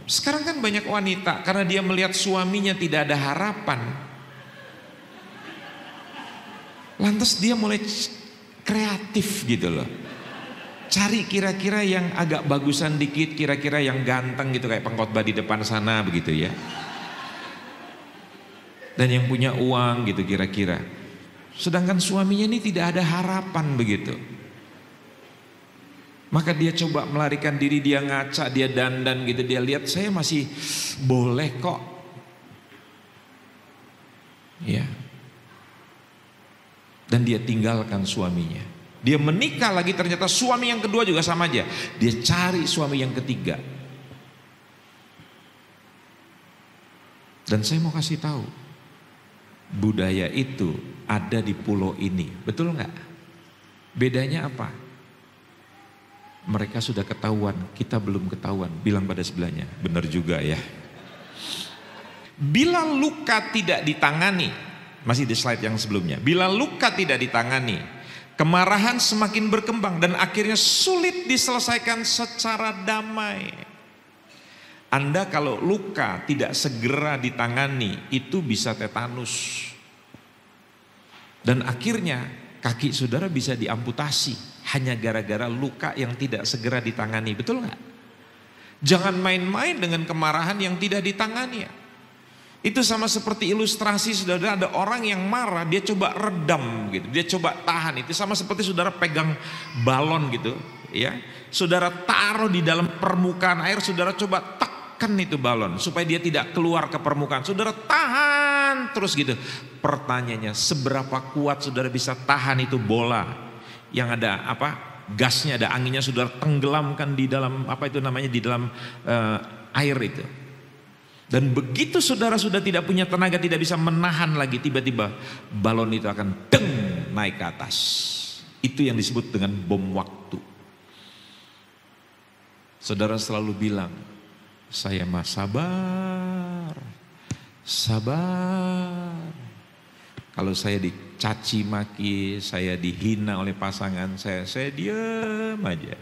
Sekarang kan banyak wanita karena dia melihat suaminya tidak ada harapan, lantas dia mulai kreatif gitu loh. Cari kira-kira yang agak bagusan dikit, kira-kira yang ganteng gitu, kayak pengkhotbah di depan sana begitu ya. Dan yang punya uang gitu kira-kira. Sedangkan suaminya ini tidak ada harapan begitu. Maka dia coba melarikan diri, dia ngaca, dia dandan gitu, dia lihat saya masih boleh kok. Ya. Dan dia tinggalkan suaminya. Dia menikah lagi, ternyata suami yang kedua juga sama aja. Dia cari suami yang ketiga. Dan saya mau kasih tahu, budaya itu ada di pulau ini, betul nggak? Bedanya apa? Mereka sudah ketahuan, kita belum ketahuan. Bilang pada sebelahnya, benar juga ya. Bila luka tidak ditangani, masih di slide yang sebelumnya. Bila luka tidak ditangani, kemarahan semakin berkembang dan akhirnya sulit diselesaikan secara damai. Anda kalau luka tidak segera ditangani, itu bisa tetanus. Dan akhirnya kaki saudara bisa diamputasi hanya gara-gara luka yang tidak segera ditangani, betul nggak? Jangan main-main dengan kemarahan yang tidak ditangani. Itu sama seperti ilustrasi saudara, ada orang yang marah, dia coba redam gitu, dia coba tahan. Itu sama seperti saudara pegang balon gitu, ya. Saudara taruh di dalam permukaan air, saudara coba tekan itu balon supaya dia tidak keluar ke permukaan. Saudara tahan terus gitu. Pertanyaannya, seberapa kuat saudara bisa tahan itu bola yang ada gasnya, ada anginnya, saudara tenggelamkan di dalam di dalam air itu. Dan begitu saudara sudah tidak punya tenaga, tidak bisa menahan lagi, tiba-tiba balon itu akan deng naik ke atas. Itu yang disebut dengan bom waktu. Saudara selalu bilang, saya mah sabar, sabar. Kalau saya dicaci maki, saya dihina oleh pasangan saya diam aja.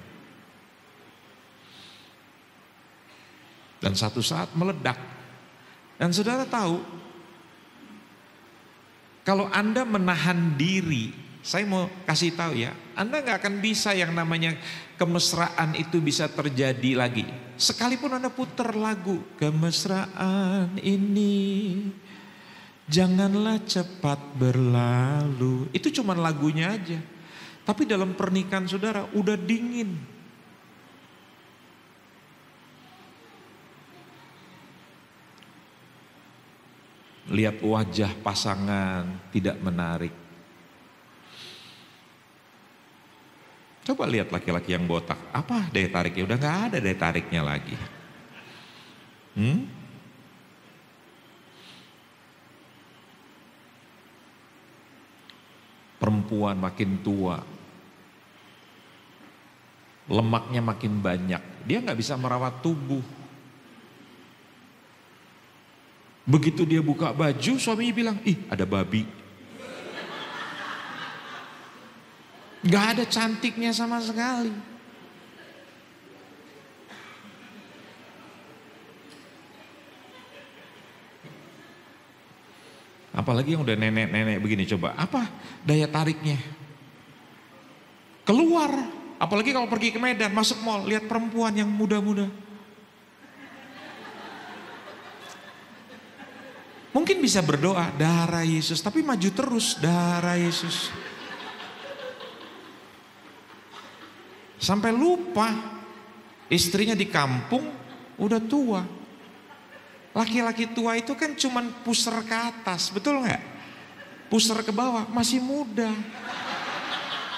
Dan satu saat meledak. Dan saudara tahu, kalau Anda menahan diri, saya mau kasih tahu ya, Anda gak akan bisa yang namanya kemesraan itu bisa terjadi lagi. Sekalipun Anda putar lagu, kemesraan ini janganlah cepat berlalu. Itu cuma lagunya aja. Tapi dalam pernikahan saudara udah dingin. Lihat wajah pasangan tidak menarik. Coba lihat laki-laki yang botak, apa daya tariknya? Udah gak ada daya tariknya lagi. Perempuan makin tua, lemaknya makin banyak, dia gak bisa merawat tubuh. Begitu dia buka baju, suaminya bilang, ih ada babi. Gak ada cantiknya sama sekali. Apalagi yang udah nenek-nenek begini, coba apa daya tariknya? Keluar, apalagi kalau pergi ke Medan, masuk mall, lihat perempuan yang muda-muda. Mungkin bisa berdoa, darah Yesus, tapi maju terus, darah Yesus. Sampai lupa, istrinya di kampung, udah tua. Laki-laki tua itu kan cuman puser ke atas, betul nggak? Puser ke bawah, masih muda.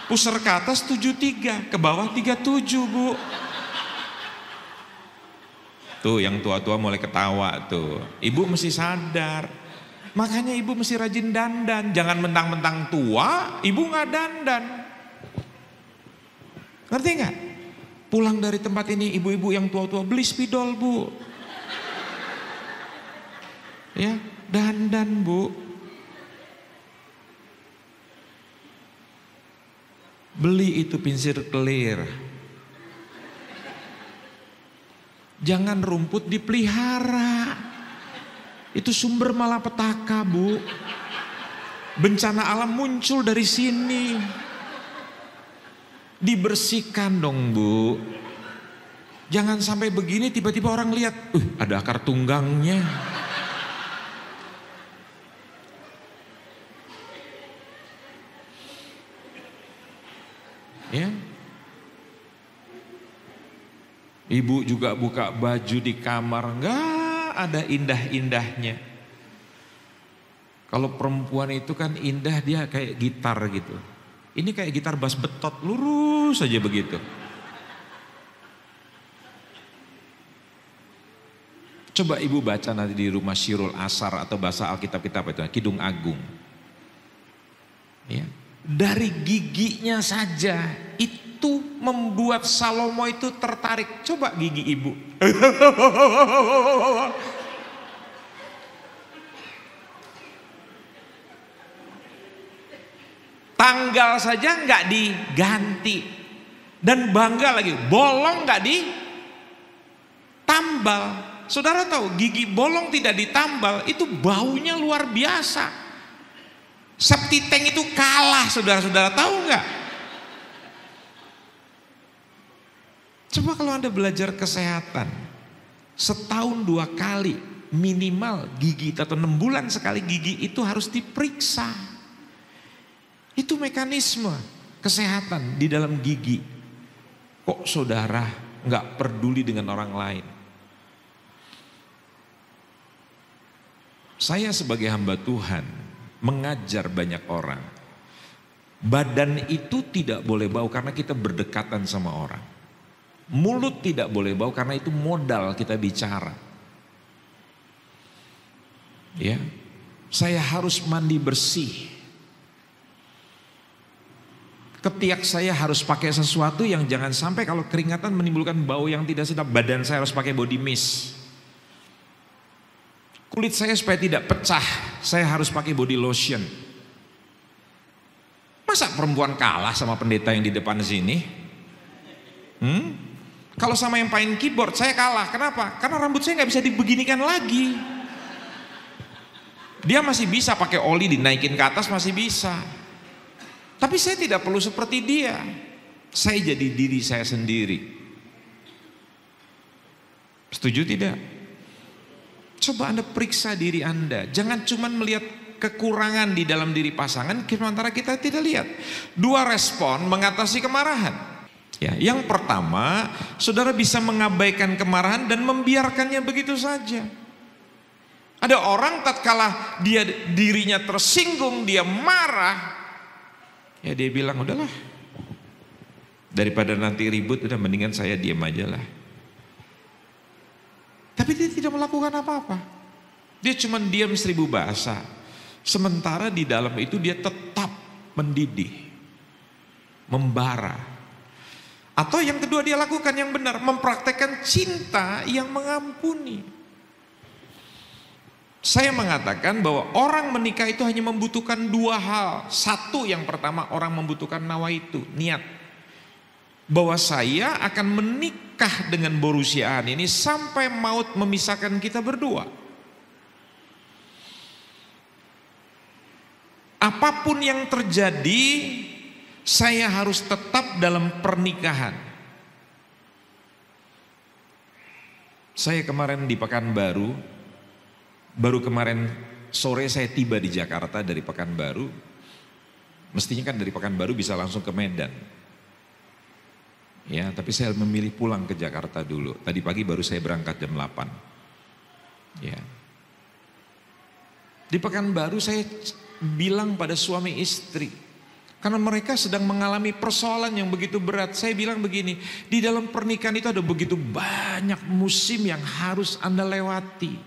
Puser ke atas 73, ke bawah 37 bu. Tuh yang tua-tua mulai ketawa tuh. Ibu mesti sadar. Makanya ibu mesti rajin dandan. Jangan mentang-mentang tua, ibu gak dandan. Ngerti gak? Pulang dari tempat ini ibu-ibu yang tua-tua beli spidol bu. Ya, dandan bu. Beli itu pinsir kelir. Jangan rumput dipelihara. Itu sumber malapetaka bu. Bencana alam muncul dari sini. Dibersihkan dong bu. Jangan sampai begini tiba-tiba orang lihat, ada akar tunggangnya. Ya. Ibu juga buka baju di kamar, enggak ada indah-indahnya. Kalau perempuan itu kan indah, dia kayak gitar gitu. Ini kayak gitar bass betot, lurus aja begitu. Coba ibu baca nanti di rumah Syirul Asar atau bahasa Alkitab-kitab itu, Kidung Agung. Ya. Dari giginya saja itu membuat Salomo itu tertarik. Coba gigi ibu. Tanggal saja nggak diganti. Dan bangga lagi, bolong nggak ditambal. Saudara tahu gigi bolong tidak ditambal itu baunya luar biasa. Septic tank itu kalah, saudara-saudara tahu nggak? Coba kalau Anda belajar kesehatan, setahun 2 kali minimal gigi atau 6 bulan sekali gigi itu harus diperiksa. Itu mekanisme kesehatan di dalam gigi. Kok saudara nggak peduli dengan orang lain? Saya sebagai hamba Tuhan mengajar banyak orang. Badan itu tidak boleh bau karena kita berdekatan sama orang. Mulut tidak boleh bau karena itu modal kita bicara. Ya, saya harus mandi bersih. Ketiak saya harus pakai sesuatu yang jangan sampai kalau keringatan menimbulkan bau yang tidak sedap. Badan saya harus pakai body mist. Kulit saya supaya tidak pecah, saya harus pakai body lotion. Masa perempuan kalah sama pendeta yang di depan sini? Kalau sama yang main keyboard saya kalah. Kenapa? Karena rambut saya nggak bisa dibeginikan lagi. Dia masih bisa pakai oli dinaikin ke atas, masih bisa. Tapi saya tidak perlu seperti dia. Saya jadi diri saya sendiri. Setuju tidak? Coba Anda periksa diri Anda. Jangan cuma melihat kekurangan di dalam diri pasangan, sementara kita tidak lihat. 2 respon mengatasi kemarahan. Ya, yang pertama, saudara bisa mengabaikan kemarahan dan membiarkannya begitu saja. Ada orang tatkala dia dirinya tersinggung, dia marah, ya dia bilang udahlah, daripada nanti ribut udah mendingan saya diam aja lah. Tapi dia tidak melakukan apa-apa. Dia cuma diam 1000 bahasa. Sementara di dalam itu dia tetap mendidih, membara. Atau yang kedua dia lakukan yang benar, mempraktekkan cinta yang mengampuni. Saya mengatakan bahwa orang menikah itu hanya membutuhkan 2 hal. Satu, yang pertama orang membutuhkan nawaitu, niat. Bahwa saya akan menikah dengan Borussia ini sampai maut memisahkan kita berdua. Apapun yang terjadi, saya harus tetap dalam pernikahan. Saya kemarin di Pekanbaru, baru kemarin sore saya tiba di Jakarta dari Pekanbaru. Mestinya kan dari Pekanbaru bisa langsung ke Medan. Ya, tapi saya memilih pulang ke Jakarta dulu. Tadi pagi baru saya berangkat jam 8. Ya. Di Pekanbaru saya bilang pada suami istri, karena mereka sedang mengalami persoalan yang begitu berat. Saya bilang begini, di dalam pernikahan itu ada begitu banyak musim yang harus Anda lewati.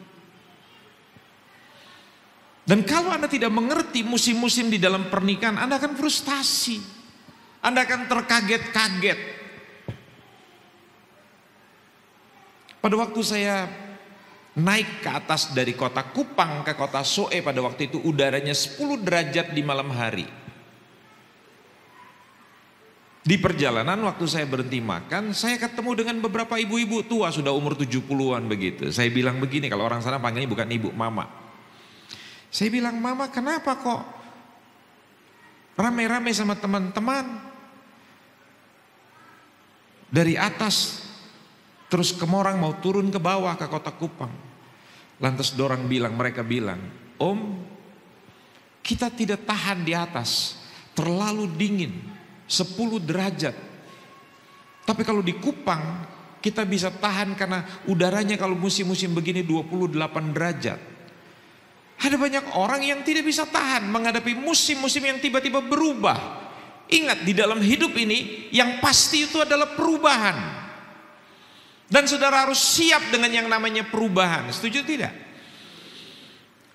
Dan kalau Anda tidak mengerti musim-musim di dalam pernikahan, Anda akan frustasi. Anda akan terkaget-kaget. Pada waktu saya naik ke atas dari kota Kupang ke kota Soe, pada waktu itu udaranya 10 derajat di malam hari. Di perjalanan waktu saya berhenti makan, saya ketemu dengan beberapa ibu-ibu tua sudah umur 70-an begitu. Saya bilang begini, kalau orang sana panggilnya bukan ibu, mama. Saya bilang, mama kenapa kok rame-rame sama teman-teman dari atas terus ke Morang mau turun ke bawah ke kota Kupang. Lantas mereka bilang, Om, kita tidak tahan di atas, terlalu dingin, 10 derajat. Tapi kalau di Kupang kita bisa tahan karena udaranya kalau musim-musim begini 28 derajat. Ada banyak orang yang tidak bisa tahan menghadapi musim-musim yang tiba-tiba berubah. Ingat, di dalam hidup ini yang pasti itu adalah perubahan. Dan saudara harus siap dengan yang namanya perubahan. Setuju tidak?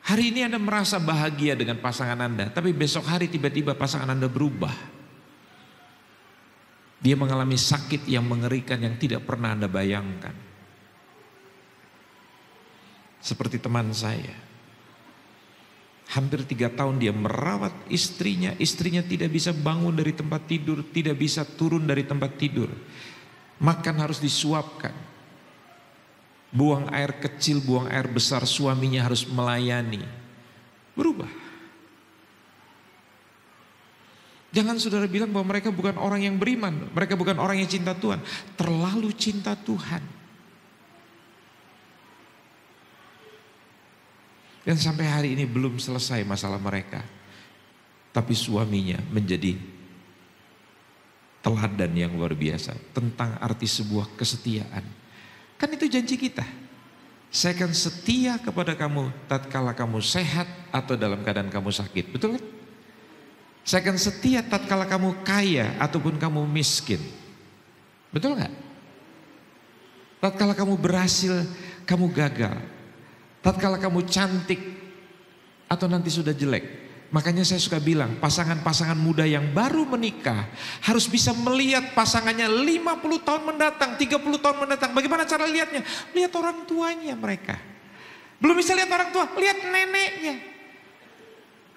Hari ini Anda merasa bahagia dengan pasangan Anda, tapi besok hari tiba-tiba pasangan Anda berubah. Dia mengalami sakit yang mengerikan yang tidak pernah Anda bayangkan. Seperti teman saya. Hampir 3 tahun dia merawat istrinya. Istrinya tidak bisa bangun dari tempat tidur, tidak bisa turun dari tempat tidur. Makan harus disuapkan. Buang air kecil, buang air besar, suaminya harus melayani. Berubah. Jangan saudara bilang bahwa mereka bukan orang yang beriman, mereka bukan orang yang cinta Tuhan. Terlalu cinta Tuhan. Dan sampai hari ini belum selesai masalah mereka. Tapi suaminya menjadi teladan yang luar biasa tentang arti sebuah kesetiaan. Kan itu janji kita. Saya akan setia kepada kamu tatkala kamu sehat atau dalam keadaan kamu sakit. Betul kan? Saya akan setia tatkala kamu kaya ataupun kamu miskin. Betul nggak? Tatkala kamu berhasil, kamu gagal. Tatkala kamu cantik atau nanti sudah jelek. Makanya saya suka bilang pasangan-pasangan muda yang baru menikah harus bisa melihat pasangannya 50 tahun mendatang, 30 tahun mendatang. Bagaimana cara lihatnya? Lihat orang tuanya mereka. Belum bisa lihat orang tua, lihat neneknya.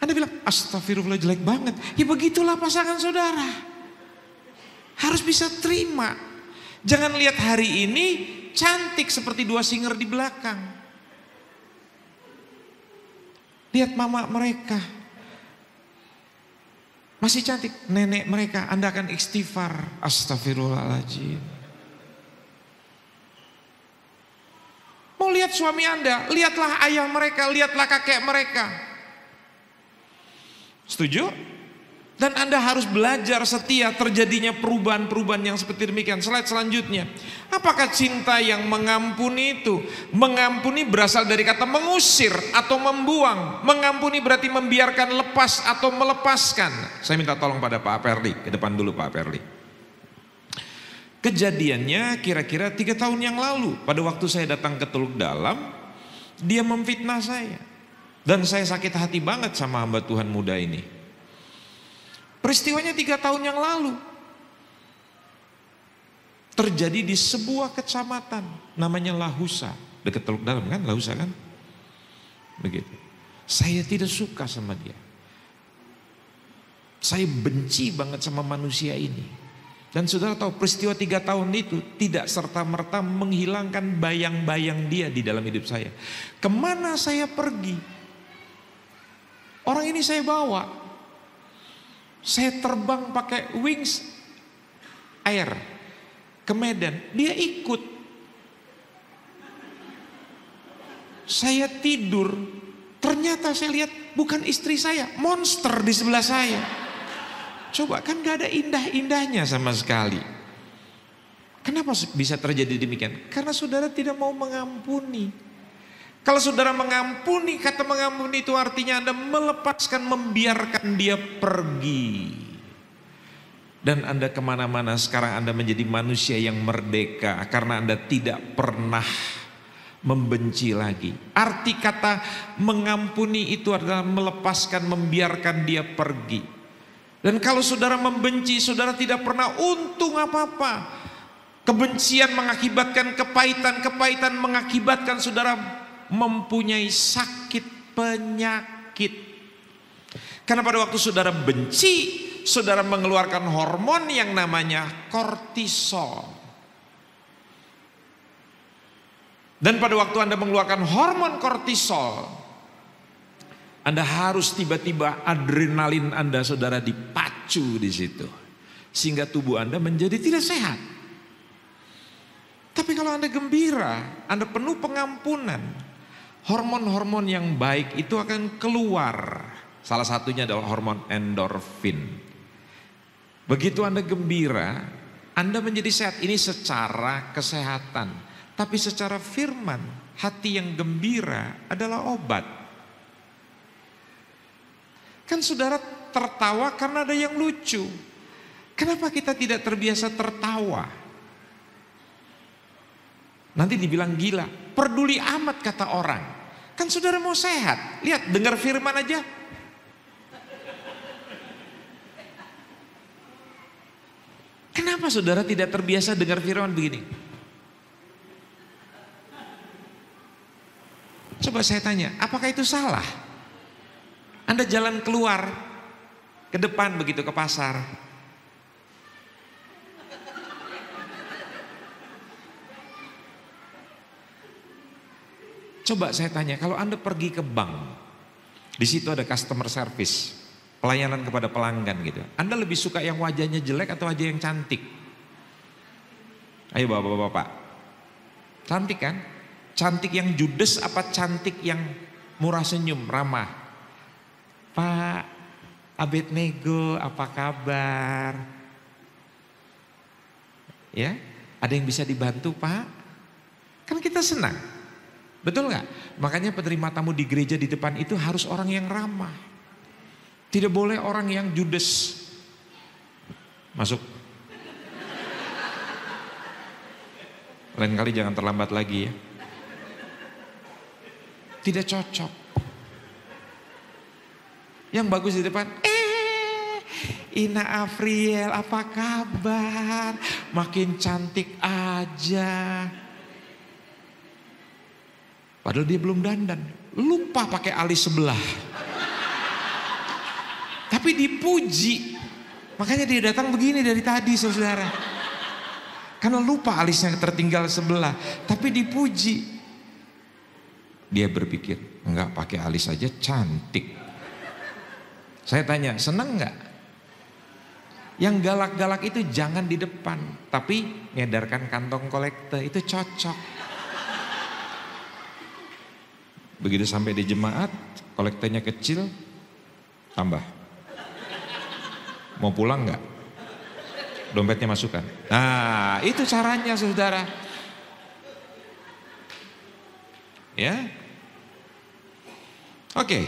Anda bilang, astagfirullah jelek banget. Ya begitulah pasangan saudara. Harus bisa terima. Jangan lihat hari ini cantik seperti dua singer di belakang. Lihat mama mereka. Masih cantik. Nenek mereka, Anda akan istighfar. Astagfirullahaladzim. Mau lihat suami Anda, lihatlah ayah mereka, lihatlah kakek mereka. Setuju? Dan Anda harus belajar setia terjadinya perubahan-perubahan yang seperti demikian. Slide selanjutnya. Apakah cinta yang mengampuni itu? Mengampuni berasal dari kata mengusir atau membuang. Mengampuni berarti membiarkan lepas atau melepaskan. Saya minta tolong pada Pak Perli. Ke depan dulu Pak Perli. Kejadiannya kira-kira 3 tahun yang lalu. Pada waktu saya datang ke Teluk Dalam, dia memfitnah saya. Dan saya sakit hati banget sama hamba Tuhan muda ini. Peristiwanya 3 tahun yang lalu. Terjadi di sebuah kecamatan. Namanya Lahusa. Dekat Teluk Dalam kan, Lahusa kan? Begitu. Saya tidak suka sama dia. Saya benci banget sama manusia ini. Dan saudara tahu peristiwa 3 tahun itu tidak serta-merta menghilangkan bayang-bayang dia di dalam hidup saya. Kemana saya pergi? Orang ini saya bawa. Saya terbang pakai wings air ke Medan. Dia ikut. Saya tidur. Ternyata saya lihat bukan istri saya. Monster di sebelah saya. Coba kan gak ada indah-indahnya sama sekali. Kenapa bisa terjadi demikian? Karena saudara tidak mau mengampuni. Kalau saudara mengampuni, kata mengampuni itu artinya Anda melepaskan, membiarkan dia pergi. Dan Anda kemana-mana sekarang Anda menjadi manusia yang merdeka. Karena Anda tidak pernah membenci lagi. Arti kata mengampuni itu adalah melepaskan, membiarkan dia pergi. Dan kalau saudara membenci, saudara tidak pernah untung apa-apa. Kebencian mengakibatkan kepahitan, kepahitan mengakibatkan saudara mempunyai sakit penyakit. Karena pada waktu saudara benci, saudara mengeluarkan hormon yang namanya kortisol. Dan pada waktu Anda mengeluarkan hormon kortisol, Anda harus tiba-tiba adrenalin Anda saudara dipacu di situ. Sehingga tubuh Anda menjadi tidak sehat. Tapi kalau Anda gembira, Anda penuh pengampunan, hormon-hormon yang baik itu akan keluar. Salah satunya adalah hormon endorfin. Begitu Anda gembira, Anda menjadi sehat. Ini secara kesehatan. Tapi secara firman, hati yang gembira adalah obat. Kan saudara tertawa karena ada yang lucu. Kenapa kita tidak terbiasa tertawa? Nanti dibilang gila, peduli amat kata orang. Kan saudara mau sehat, lihat dengar firman aja. Kenapa saudara tidak terbiasa dengar firman begini? Coba saya tanya, apakah itu salah? Anda jalan keluar ke depan begitu ke pasar. Coba saya tanya, kalau Anda pergi ke bank, di situ ada customer service. pelayanan kepada pelanggan gitu. Anda lebih suka yang wajahnya jelek atau wajah yang cantik? Ayo bapak-bapak. Cantik kan? Cantik yang judes apa cantik yang murah senyum, ramah? Pak Abednego, apa kabar? Ya, ada yang bisa dibantu Pak? Kan kita senang. Betul nggak? Makanya penerima tamu di gereja di depan itu harus orang yang ramah. Tidak boleh orang yang judes. Masuk. Lain kali jangan terlambat lagi ya. Tidak cocok. Yang bagus di depan, Ina Afriel apa kabar? Makin cantik aja. Padahal dia belum dandan. Lupa pakai alis sebelah. Tapi dipuji. Makanya dia datang begini dari tadi saudara. Karena lupa alisnya tertinggal sebelah. Tapi dipuji. Dia berpikir, enggak pakai alis saja cantik. Saya tanya, senang enggak? Yang galak-galak itu jangan di depan. Tapi ngedarkan kantong kolekte itu cocok. Begitu sampai di jemaat, kolektenya kecil, tambah. Mau pulang enggak? Dompetnya masukkan. Nah, itu caranya saudara. Ya. Oke.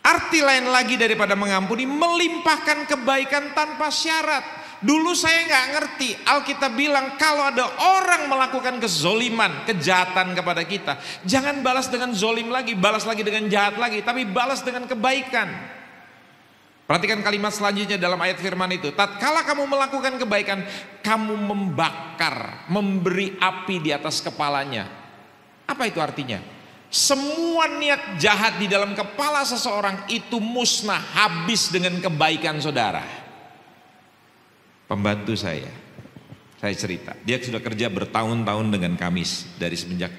Arti lain lagi daripada mengampuni, melimpahkan kebaikan tanpa syarat. Dulu saya nggak ngerti. Alkitab bilang kalau ada orang melakukan kezoliman, kejahatan kepada kita, jangan balas dengan zolim lagi, balas lagi dengan jahat lagi, tapi balas dengan kebaikan. Perhatikan kalimat selanjutnya dalam ayat firman itu. Tatkala kamu melakukan kebaikan, kamu membakar, memberi api di atas kepalanya. Apa itu artinya? Semua niat jahat di dalam kepala seseorang itu musnah, habis dengan kebaikan saudara. Pembantu saya cerita, dia sudah kerja bertahun-tahun dengan kami dari semenjak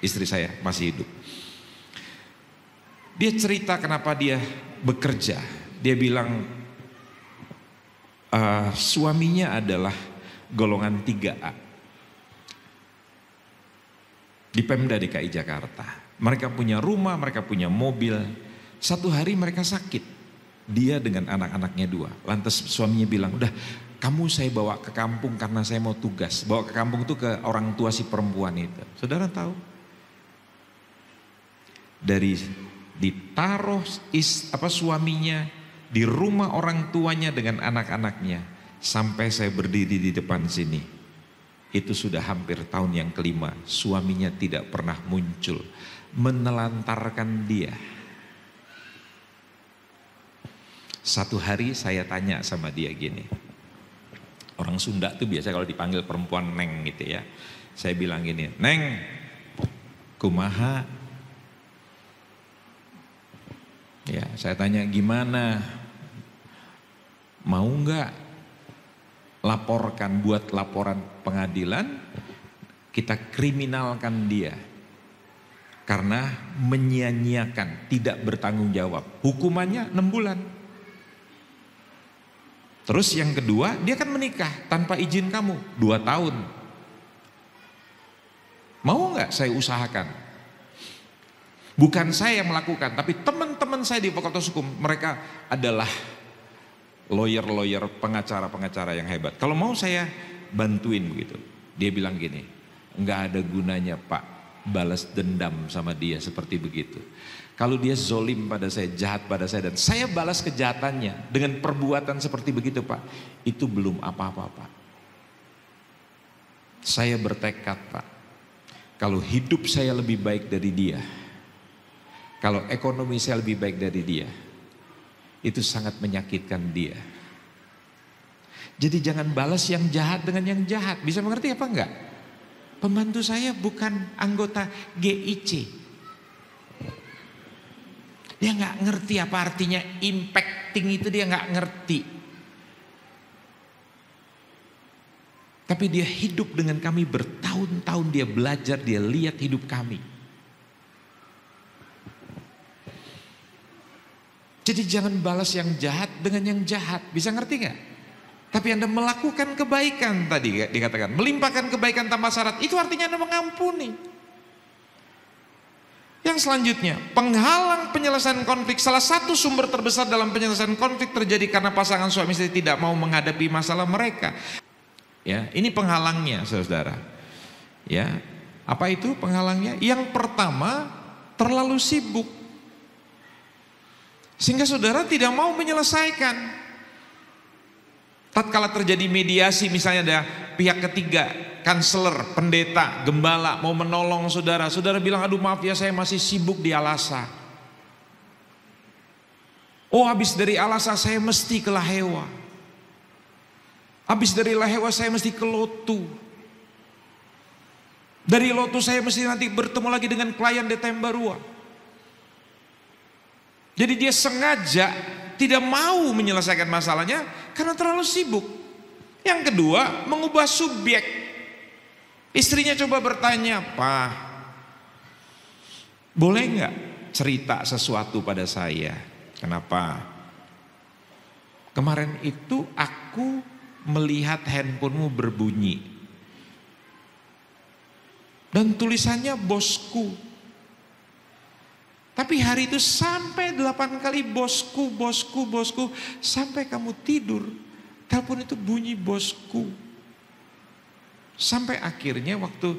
istri saya masih hidup. Dia cerita kenapa dia bekerja. Dia bilang suaminya adalah golongan 3A di Pemda DKI Jakarta. Mereka punya rumah, mereka punya mobil. Satu hari mereka sakit, dia dengan anak-anaknya 2. Lantas suaminya bilang, udah kamu saya bawa ke kampung karena saya mau tugas. Bawa ke kampung itu ke orang tua si perempuan itu. Saudara tahu? Dari ditaruh suaminya di rumah orang tuanya dengan anak-anaknya, sampai saya berdiri di depan sini, itu sudah hampir tahun yang kelima. Suaminya tidak pernah muncul, menelantarkan dia. Satu hari saya tanya sama dia gini, orang Sunda tuh biasa kalau dipanggil perempuan Neng gitu ya. Saya bilang gini, Neng, kumaha? Ya, saya tanya gimana? Mau nggak laporkan, buat laporan pengadilan, kita kriminalkan dia karena menyia-nyiakan, tidak bertanggung jawab. Hukumannya 6 bulan. Terus yang kedua, dia kan menikah tanpa izin kamu 2 tahun. Mau nggak saya usahakan? Bukan saya yang melakukan, tapi teman-teman saya di Fakultas Hukum, mereka adalah lawyer-lawyer, pengacara-pengacara yang hebat. Kalau mau saya bantuin begitu. Dia bilang gini, nggak ada gunanya Pak, balas dendam sama dia seperti begitu. Kalau dia zolim pada saya, jahat pada saya, dan saya balas kejahatannya dengan perbuatan seperti begitu Pak, itu belum apa-apa Pak. Saya bertekad Pak, kalau hidup saya lebih baik dari dia, kalau ekonomi saya lebih baik dari dia, itu sangat menyakitkan dia. Jadi jangan balas yang jahat dengan yang jahat. Bisa mengerti apa enggak? Pembantu saya bukan anggota GIC. Dia nggak ngerti apa artinya impacting itu, dia nggak ngerti. Tapi dia hidup dengan kami bertahun-tahun, dia belajar, dia lihat hidup kami. Jadi jangan balas yang jahat dengan yang jahat. Bisa ngerti nggak? Tapi Anda melakukan kebaikan tadi dikatakan. Melimpahkan kebaikan tanpa syarat. Itu artinya Anda mengampuni. Yang selanjutnya, penghalang penyelesaian konflik. Salah satu sumber terbesar dalam penyelesaian konflik terjadi karena pasangan suami istri tidak mau menghadapi masalah mereka. Ya, ini penghalangnya, saudara. Ya, apa itu penghalangnya? Yang pertama, terlalu sibuk. Sehingga saudara tidak mau menyelesaikan. Tatkala terjadi mediasi, misalnya ada pihak ketiga, kanselor, pendeta, gembala mau menolong saudara. Saudara bilang, aduh maaf ya saya masih sibuk di Alasa. Oh habis dari Alasa saya mesti ke Lahewa. Habis dari Lahewa saya mesti ke Lotu. Dari Lotu saya mesti nanti bertemu lagi dengan klien di Tembarua. Jadi dia sengaja tidak mau menyelesaikan masalahnya karena terlalu sibuk. Yang kedua, mengubah subjek. Istrinya coba bertanya, "Pak, boleh nggak cerita sesuatu pada saya? Kenapa? Kemarin itu aku melihat handphonemu berbunyi. Dan tulisannya bosku. Tapi hari itu sampai 8 kali bosku, bosku, bosku. Sampai kamu tidur, telepon itu bunyi bosku. Sampai akhirnya waktu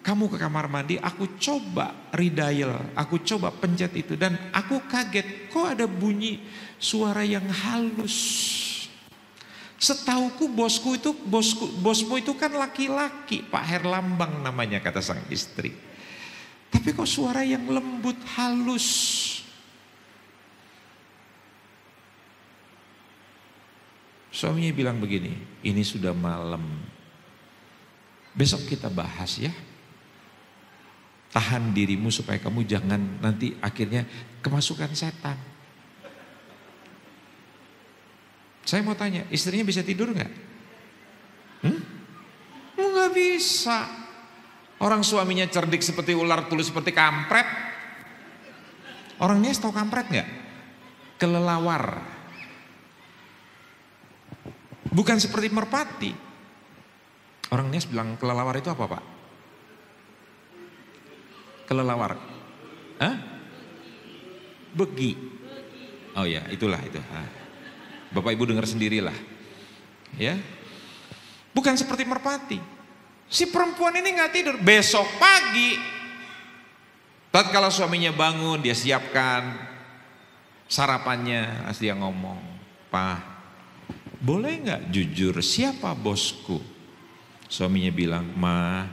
kamu ke kamar mandi, aku coba redial, aku coba pencet itu. Dan aku kaget, kok ada bunyi suara yang halus. Setauku bosmu itu kan laki-laki, Pak Herlambang namanya kata sang istri. Tapi kok suara yang lembut, halus. Suaminya bilang begini, ini sudah malam. Besok kita bahas ya. Tahan dirimu supaya kamu jangan nanti akhirnya kemasukan setan. Saya mau tanya, istrinya bisa tidur nggak? Nggak bisa. Orang suaminya cerdik seperti ular, tulus seperti kampret. Orang Nias tahu kampret nggak? Kelelawar. Bukan seperti merpati. Orang Nias bilang kelelawar itu apa Pak? Kelelawar. Hah? Begi. Oh ya, itulah itu. Bapak Ibu dengar sendirilah. Ya. Bukan seperti merpati. Si perempuan ini nggak tidur. Besok pagi, tatkala suaminya bangun, dia siapkan sarapannya. Dia ngomong, "Pak, boleh nggak jujur siapa bosku?" Suaminya bilang, "Ma,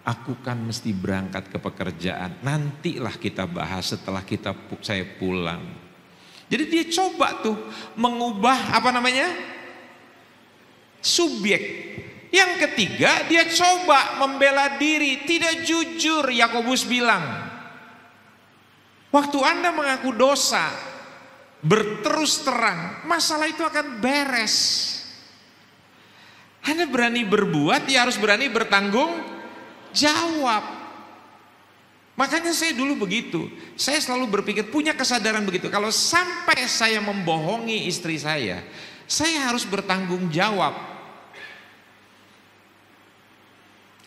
aku kan mesti berangkat ke pekerjaan. Nantilah kita bahas setelah saya pulang." Jadi dia coba tuh mengubah subjek. Yang ketiga, dia coba membela diri, tidak jujur. Yakobus bilang, waktu Anda mengaku dosa, berterus terang, masalah itu akan beres. Anda berani berbuat, ya harus berani bertanggung jawab. Makanya saya dulu begitu. Saya selalu berpikir, punya kesadaran begitu. Kalau sampai saya membohongi istri saya harus bertanggung jawab.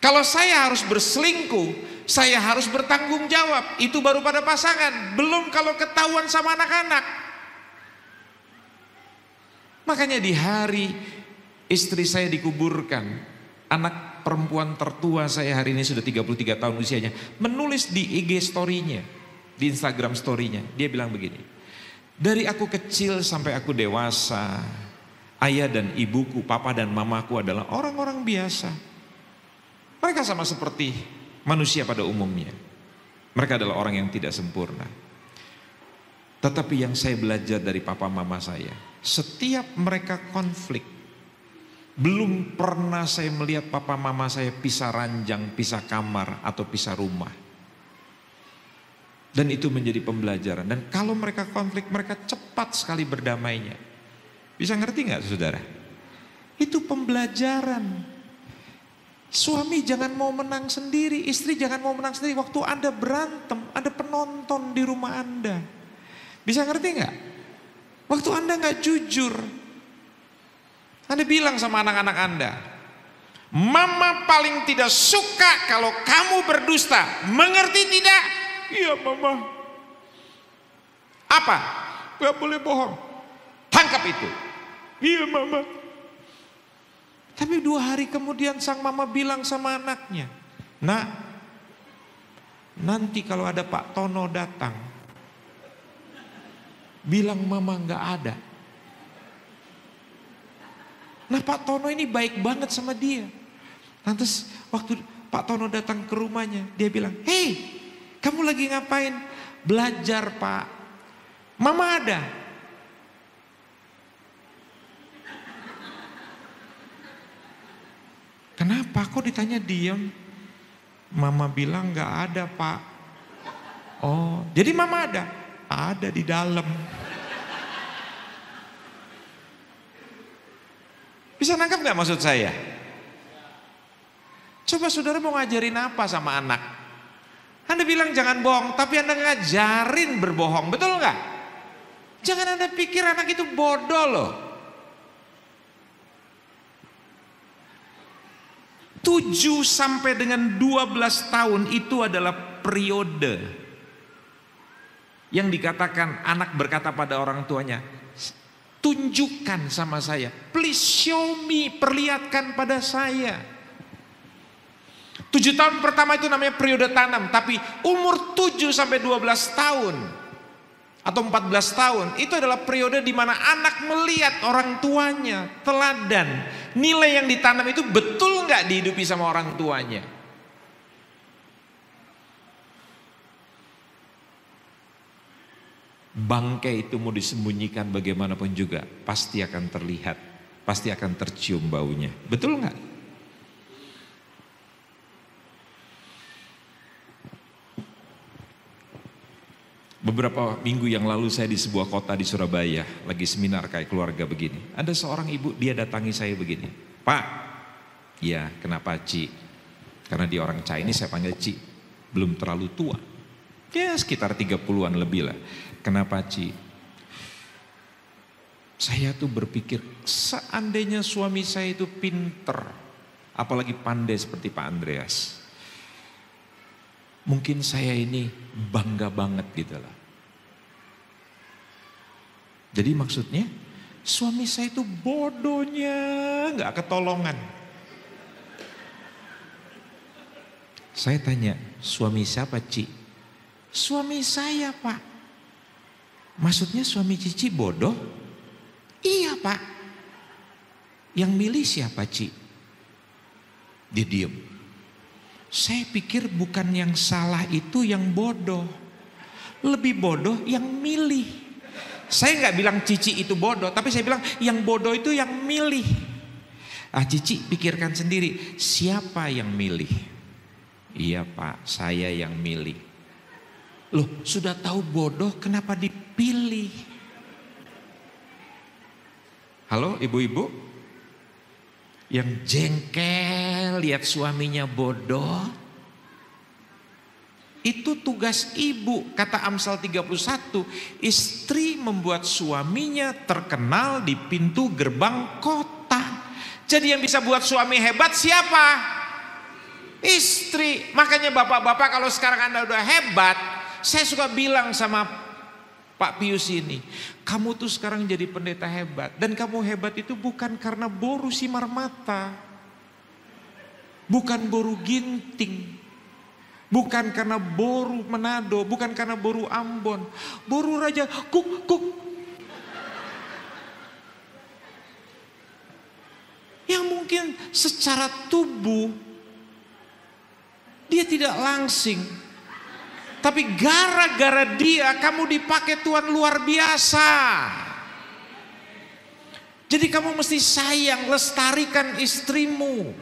Kalau saya harus berselingkuh, saya harus bertanggung jawab. Itu baru pada pasangan, belum kalau ketahuan sama anak-anak. Makanya di hari istri saya dikuburkan, anak perempuan tertua saya hari ini sudah 33 tahun usianya, menulis di IG story-nya, di Instagram story-nya, dia bilang begini, dari aku kecil sampai aku dewasa, ayah dan ibuku, papa dan mamaku adalah orang-orang biasa. Mereka sama seperti manusia pada umumnya. Mereka adalah orang yang tidak sempurna. Tetapi yang saya belajar dari papa mama saya, setiap mereka konflik, belum pernah saya melihat papa mama saya pisah ranjang, pisah kamar, atau pisah rumah. Dan itu menjadi pembelajaran. Dan kalau mereka konflik, mereka cepat sekali berdamainya. Bisa ngerti gak saudara? Itu pembelajaran. Suami jangan mau menang sendiri, istri jangan mau menang sendiri. Waktu Anda berantem, ada penonton di rumah Anda. Bisa ngerti gak? Waktu Anda nggak jujur, Anda bilang sama anak-anak Anda, Mama paling tidak suka kalau kamu berdusta. Mengerti tidak? Iya Mama. Apa? Gak boleh bohong. Tangkap itu. Iya Mama. Tapi 2 hari kemudian sang mama bilang sama anaknya, Nak, nanti kalau ada Pak Tono datang, bilang Mama gak ada. Nah Pak Tono ini baik banget sama dia. Lantas waktu Pak Tono datang ke rumahnya, dia bilang, hei, kamu lagi ngapain? Belajar Pak. Mama ada. Kenapa? Kok ditanya diam? Mama bilang gak ada Pak. Oh, jadi Mama ada? Ada di dalam. Bisa nangkap gak maksud saya? Coba saudara mau ngajarin apa sama anak? Anda bilang jangan bohong, tapi Anda ngajarin berbohong, betul gak? Jangan Anda pikir anak itu bodoh loh. 7 sampai dengan 12 tahun itu adalah periode yang dikatakan anak berkata pada orang tuanya, tunjukkan sama saya, please show me, perlihatkan pada saya. 7 tahun pertama itu namanya periode tanam, tapi umur 7 sampai 12 tahun atau 14 tahun itu adalah periode di mana anak melihat orang tuanya teladan. Nilai yang ditanam itu betul nggak dihidupi sama orang tuanya. Bangkai itu mau disembunyikan bagaimanapun juga pasti akan terlihat, pasti akan tercium baunya. Betul nggak? Beberapa minggu yang lalu saya di sebuah kota di Surabaya, lagi seminar kayak keluarga begini. Ada seorang ibu, dia datangi saya begini, Pak, ya kenapa Ci? Karena dia orang Chinese, saya panggil Ci, belum terlalu tua. Ya sekitar 30-an lebih lah. Kenapa Ci? Saya tuh berpikir seandainya suami saya itu pinter, apalagi pandai seperti Pak Andreas, mungkin saya ini bangga banget gitu lah. Jadi maksudnya suami saya itu bodohnya gak ketolongan. Saya tanya, suami siapa Ci? Suami saya Pak. Maksudnya suami Cici bodoh? Iya Pak. Yang milih siapa Ci? Dia diem. Saya pikir bukan yang salah itu yang bodoh. Lebih bodoh yang milih. Saya nggak bilang Cici itu bodoh, tapi saya bilang yang bodoh itu yang milih. Cici pikirkan sendiri, siapa yang milih? Iya Pak, saya yang milih. Loh, sudah tahu bodoh kenapa dipilih? Halo ibu-ibu? Yang jengkel lihat suaminya bodoh. Itu tugas ibu, kata Amsal 31, istri membuat suaminya terkenal di pintu gerbang kota. Jadi yang bisa buat suami hebat siapa? Istri. Makanya bapak-bapak kalau sekarang Anda udah hebat, saya suka bilang sama Pak Pius ini, kamu tuh sekarang jadi pendeta hebat. Dan kamu hebat itu bukan karena boru simar mata, bukan boru ginting, bukan karena boru Manado, bukan karena boru Ambon, boru Raja Kuk. Yang mungkin secara tubuh dia tidak langsing, tapi gara-gara dia kamu dipakai Tuhan luar biasa. Jadi kamu mesti sayang, lestarikan istrimu.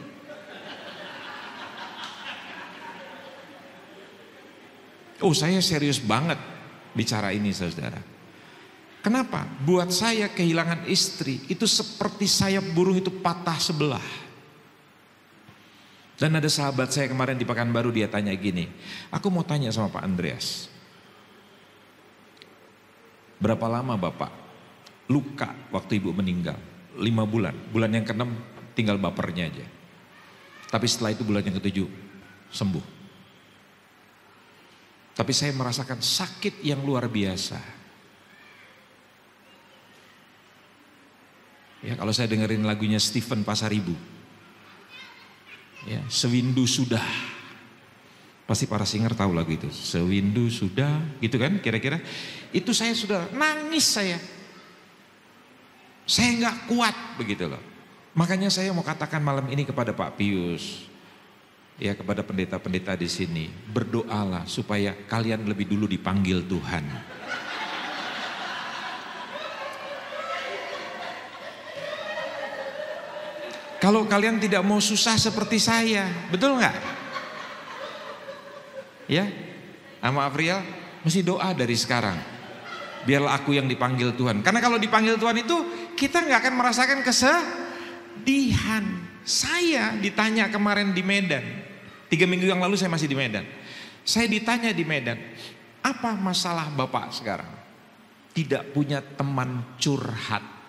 Oh, saya serius banget bicara ini saudara. Kenapa? Buat saya kehilangan istri itu seperti sayap burung itu patah sebelah. Dan ada sahabat saya kemarin di Pekanbaru, dia tanya gini, aku mau tanya sama Pak Andreas, berapa lama Bapak luka waktu ibu meninggal. 5 bulan. Bulan yang ke-6 tinggal bapernya aja. Tapi setelah itu bulan yang ke-7 sembuh. Tapi saya merasakan sakit yang luar biasa. Ya, kalau saya dengerin lagunya Stephen Pasaribu. Ya, sewindu sudah. Pasti para singer tahu lagu itu. Sewindu sudah, gitu kan kira-kira. Itu saya sudah nangis saya. Saya nggak kuat begitu loh. Makanya saya mau katakan malam ini kepada Pak Pius, ya kepada pendeta-pendeta di sini, berdoalah supaya kalian lebih dulu dipanggil Tuhan. Kalau kalian tidak mau susah seperti saya, betul nggak? Ya, sama Afriel, mesti doa dari sekarang. Biarlah aku yang dipanggil Tuhan. Karena kalau dipanggil Tuhan itu kita nggak akan merasakan kesedihan. Saya ditanya kemarin di Medan, 3 minggu yang lalu saya masih di Medan. Saya ditanya di Medan, apa masalah Bapak sekarang? Tidak punya teman curhat.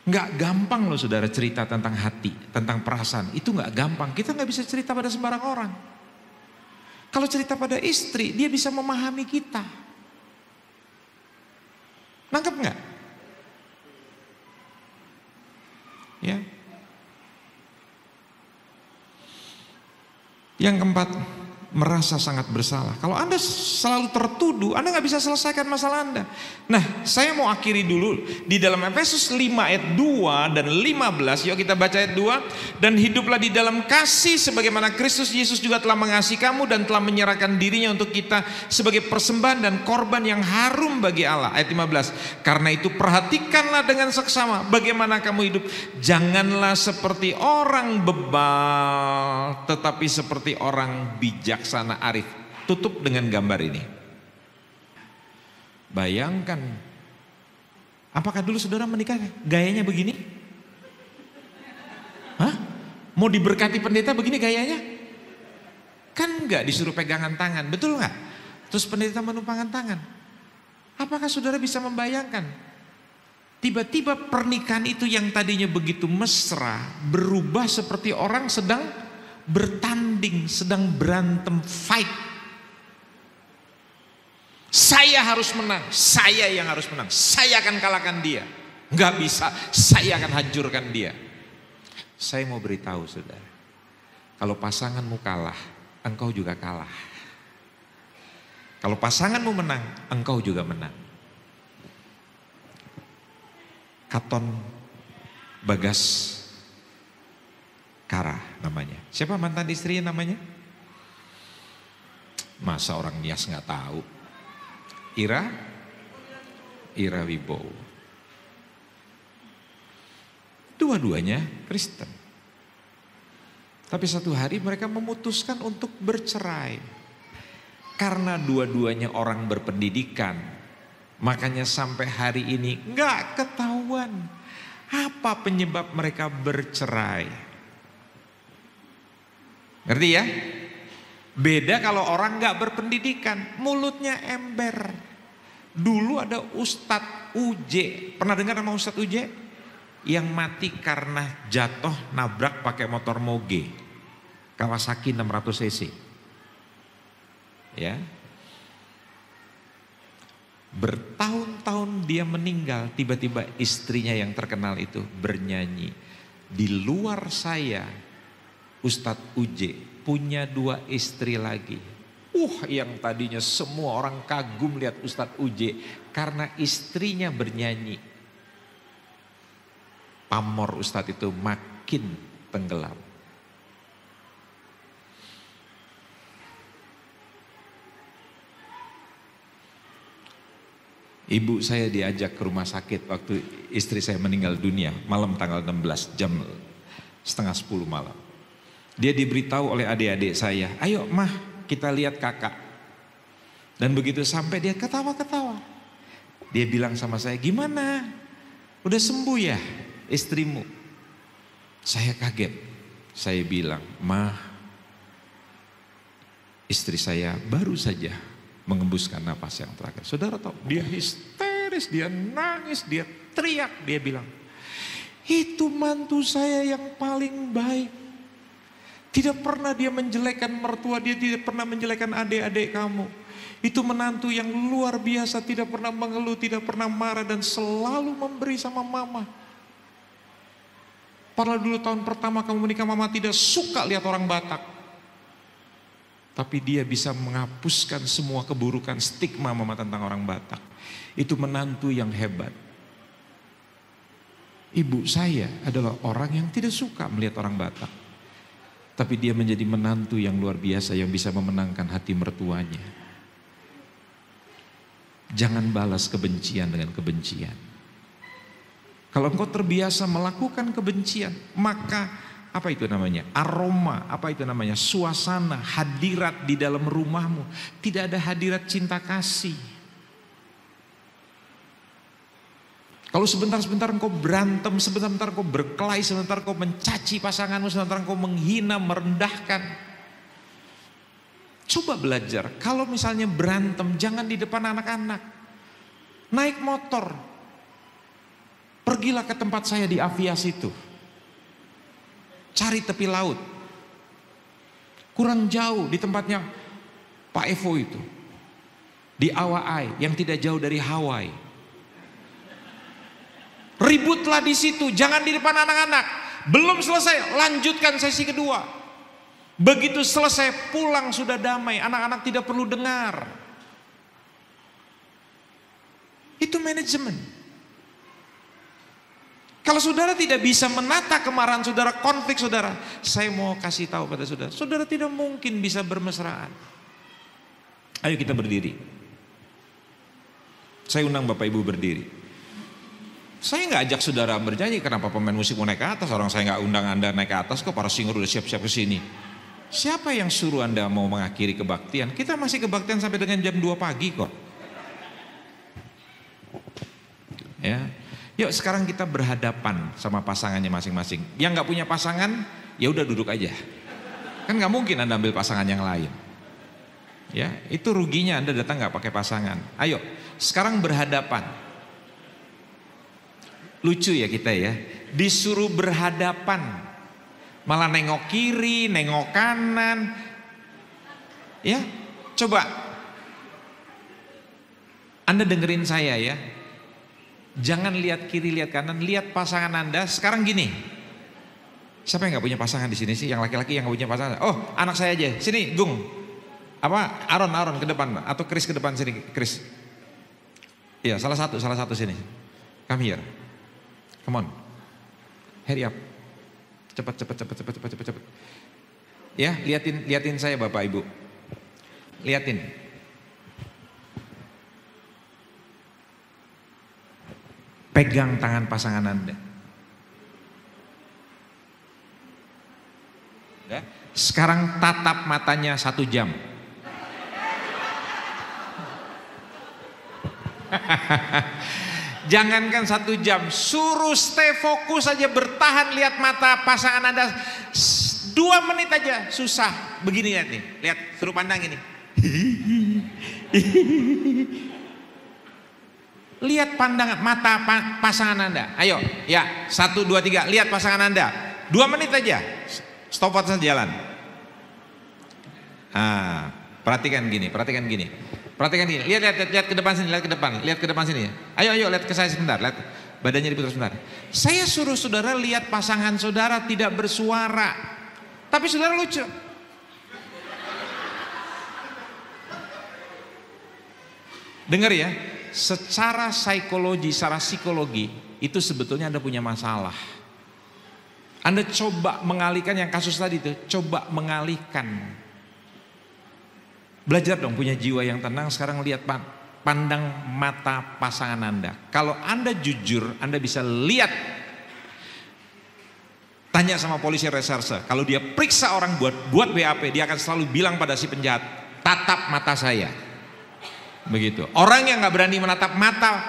Nggak gampang loh saudara cerita tentang hati, tentang perasaan. Itu nggak gampang. Kita nggak bisa cerita pada sembarang orang. Kalau cerita pada istri, dia bisa memahami kita. Nangkep nggak? Ya. Yang keempat, merasa sangat bersalah. Kalau Anda selalu tertuduh, Anda nggak bisa selesaikan masalah Anda. Nah, saya mau akhiri dulu di dalam Efesus 5 ayat 2 dan 15. Yuk kita baca ayat 2. Dan hiduplah di dalam kasih sebagaimana Kristus Yesus juga telah mengasihi kamu dan telah menyerahkan dirinya untuk kita sebagai persembahan dan korban yang harum bagi Allah. Ayat 15. Karena itu perhatikanlah dengan seksama bagaimana kamu hidup. Janganlah seperti orang bebal, tetapi seperti orang bijaksana arif. Tutup dengan gambar ini. Bayangkan, apakah dulu saudara menikah gayanya begini? Hah? Mau diberkati pendeta begini gayanya? Kan enggak, disuruh pegangan tangan, betul enggak? Terus pendeta menumpangkan tangan. Apakah saudara bisa membayangkan? Tiba-tiba pernikahan itu yang tadinya begitu mesra berubah seperti orang sedang bertanding, sedang berantem, fight. Saya harus menang, saya yang harus menang, saya akan kalahkan dia. Nggak bisa, saya akan hancurkan dia. Saya mau beritahu saudara, kalau pasanganmu kalah, engkau juga kalah. Kalau pasanganmu menang, engkau juga menang. Katon Bagaskara namanya. Siapa mantan istrinya namanya? Masa orang Nias nggak tahu? Ira Wibowo. Dua-duanya Kristen. Tapi satu hari mereka memutuskan untuk bercerai. Karena dua-duanya orang berpendidikan, makanya sampai hari ini nggak ketahuan apa penyebab mereka bercerai. Ngerti ya? Beda kalau orang nggak berpendidikan, mulutnya ember. Dulu ada Ustadz Uje, pernah dengar nama Ustadz Uje? Yang mati karena jatuh nabrak pakai motor moge, Kawasaki 600 cc. Ya, bertahun-tahun dia meninggal, tiba-tiba istrinya yang terkenal itu bernyanyi, di luar saya Ustadz Uje punya 2 istri lagi. Yang tadinya semua orang kagum lihat Ustadz Uje karena istrinya bernyanyi. Pamor Ustadz itu makin tenggelam. Ibu saya diajak ke rumah sakit waktu istri saya meninggal dunia, malam tanggal 16 jam 9:30 malam. Dia diberitahu oleh adik-adik saya, ayo mah kita lihat kakak. Dan begitu sampai dia ketawa-ketawa. Dia bilang sama saya, gimana? Udah sembuh ya istrimu? Saya kaget. Saya bilang, mah istri saya baru saja mengembuskan napas yang terakhir. Saudara tahu, dia histeris. histeris, dia nangis, dia teriak, dia bilang, itu mantu saya yang paling baik. Tidak pernah dia menjelekkan mertua, dia tidak pernah menjelekkan adik-adik kamu. Itu menantu yang luar biasa, tidak pernah mengeluh, tidak pernah marah, dan selalu memberi sama mama. Padahal dulu tahun pertama kamu menikah, mama tidak suka lihat orang Batak. Tapi dia bisa menghapuskan semua keburukan stigma mama tentang orang Batak. Itu menantu yang hebat. Ibu saya adalah orang yang tidak suka melihat orang Batak. Tapi dia menjadi menantu yang luar biasa yang bisa memenangkan hati mertuanya. Jangan balas kebencian dengan kebencian. Kalau engkau terbiasa melakukan kebencian, maka apa itu namanya? Aroma, apa itu namanya? Suasana, hadirat di dalam rumahmu. Tidak ada hadirat cinta kasih. Kalau sebentar-sebentar engkau berantem, sebentar-sebentar engkau berkelahi, sebentar engkau mencaci pasanganmu, sebentar engkau menghina, merendahkan. Coba belajar, kalau misalnya berantem jangan di depan anak-anak. Naik motor, pergilah ke tempat saya di Avias itu. Cari tepi laut. Kurang jauh di tempatnya Pak Evo itu. Di Awai yang tidak jauh dari Hawaii. Ributlah di situ, jangan di depan anak-anak. Belum selesai, lanjutkan sesi kedua. Begitu selesai, pulang sudah damai, anak-anak tidak perlu dengar. Itu manajemen. Kalau saudara tidak bisa menata kemarahan saudara, konflik saudara, saya mau kasih tahu pada saudara, saudara tidak mungkin bisa bermesraan. Ayo kita berdiri. Saya undang Bapak Ibu berdiri. Saya nggak ajak saudara bernyanyi, kenapa pemain musik mau naik ke atas? Orang saya nggak undang Anda naik ke atas kok, para singer udah siap-siap ke sini. Siapa yang suruh Anda mau mengakhiri kebaktian? Kita masih kebaktian sampai dengan jam 2 pagi kok. Ya. Yuk sekarang kita berhadapan sama pasangannya masing-masing. Yang nggak punya pasangan, ya udah duduk aja. Kan nggak mungkin Anda ambil pasangan yang lain. Ya, itu ruginya Anda datang nggak pakai pasangan. Ayo, sekarang berhadapan. Lucu ya kita ya, disuruh berhadapan, malah nengok kiri, nengok kanan. Ya, coba Anda dengerin saya ya. Jangan lihat kiri, lihat kanan, lihat pasangan Anda. Sekarang gini, siapa yang nggak punya pasangan di sini sih? Yang laki-laki yang nggak punya pasangan. Oh, anak saya aja. Sini, Gung. Apa? Aron ke depan atau Chris ke depan sini, Chris. Iya, salah satu sini. Come here. Come on. Hurry up. Cepat. Ya, liatin saya Bapak Ibu. Liatin. Pegang tangan pasangan Anda. Ya. Sekarang tatap matanya 1 jam. Jangankan 1 jam, suruh stay fokus aja, bertahan lihat mata pasangan Anda 2 menit aja, susah. Begini lihat nih, lihat suruh pandang ini. Lihat pandangan mata pasangan Anda. Ayo, ya 1, 2, 3, lihat pasangan Anda. 2 menit aja, stop saja jalan. Perhatikan gini. Perhatikan gini, lihat ke depan sini, lihat ke depan sini. Ayo lihat ke saya sebentar, lihat badannya diputar sebentar. Saya suruh saudara lihat pasangan saudara tidak bersuara, tapi saudara lucu. Dengar ya, secara psikologi itu sebetulnya Anda punya masalah. Anda coba mengalihkan yang kasus tadi itu, coba mengalihkan. Belajar dong punya jiwa yang tenang. Sekarang lihat pandang mata pasangan Anda. Kalau Anda jujur, Anda bisa lihat. Tanya sama polisi reserse. Kalau dia periksa orang buat BAP, dia akan selalu bilang pada si penjahat, tatap mata saya. Begitu. Orang yang nggak berani menatap mata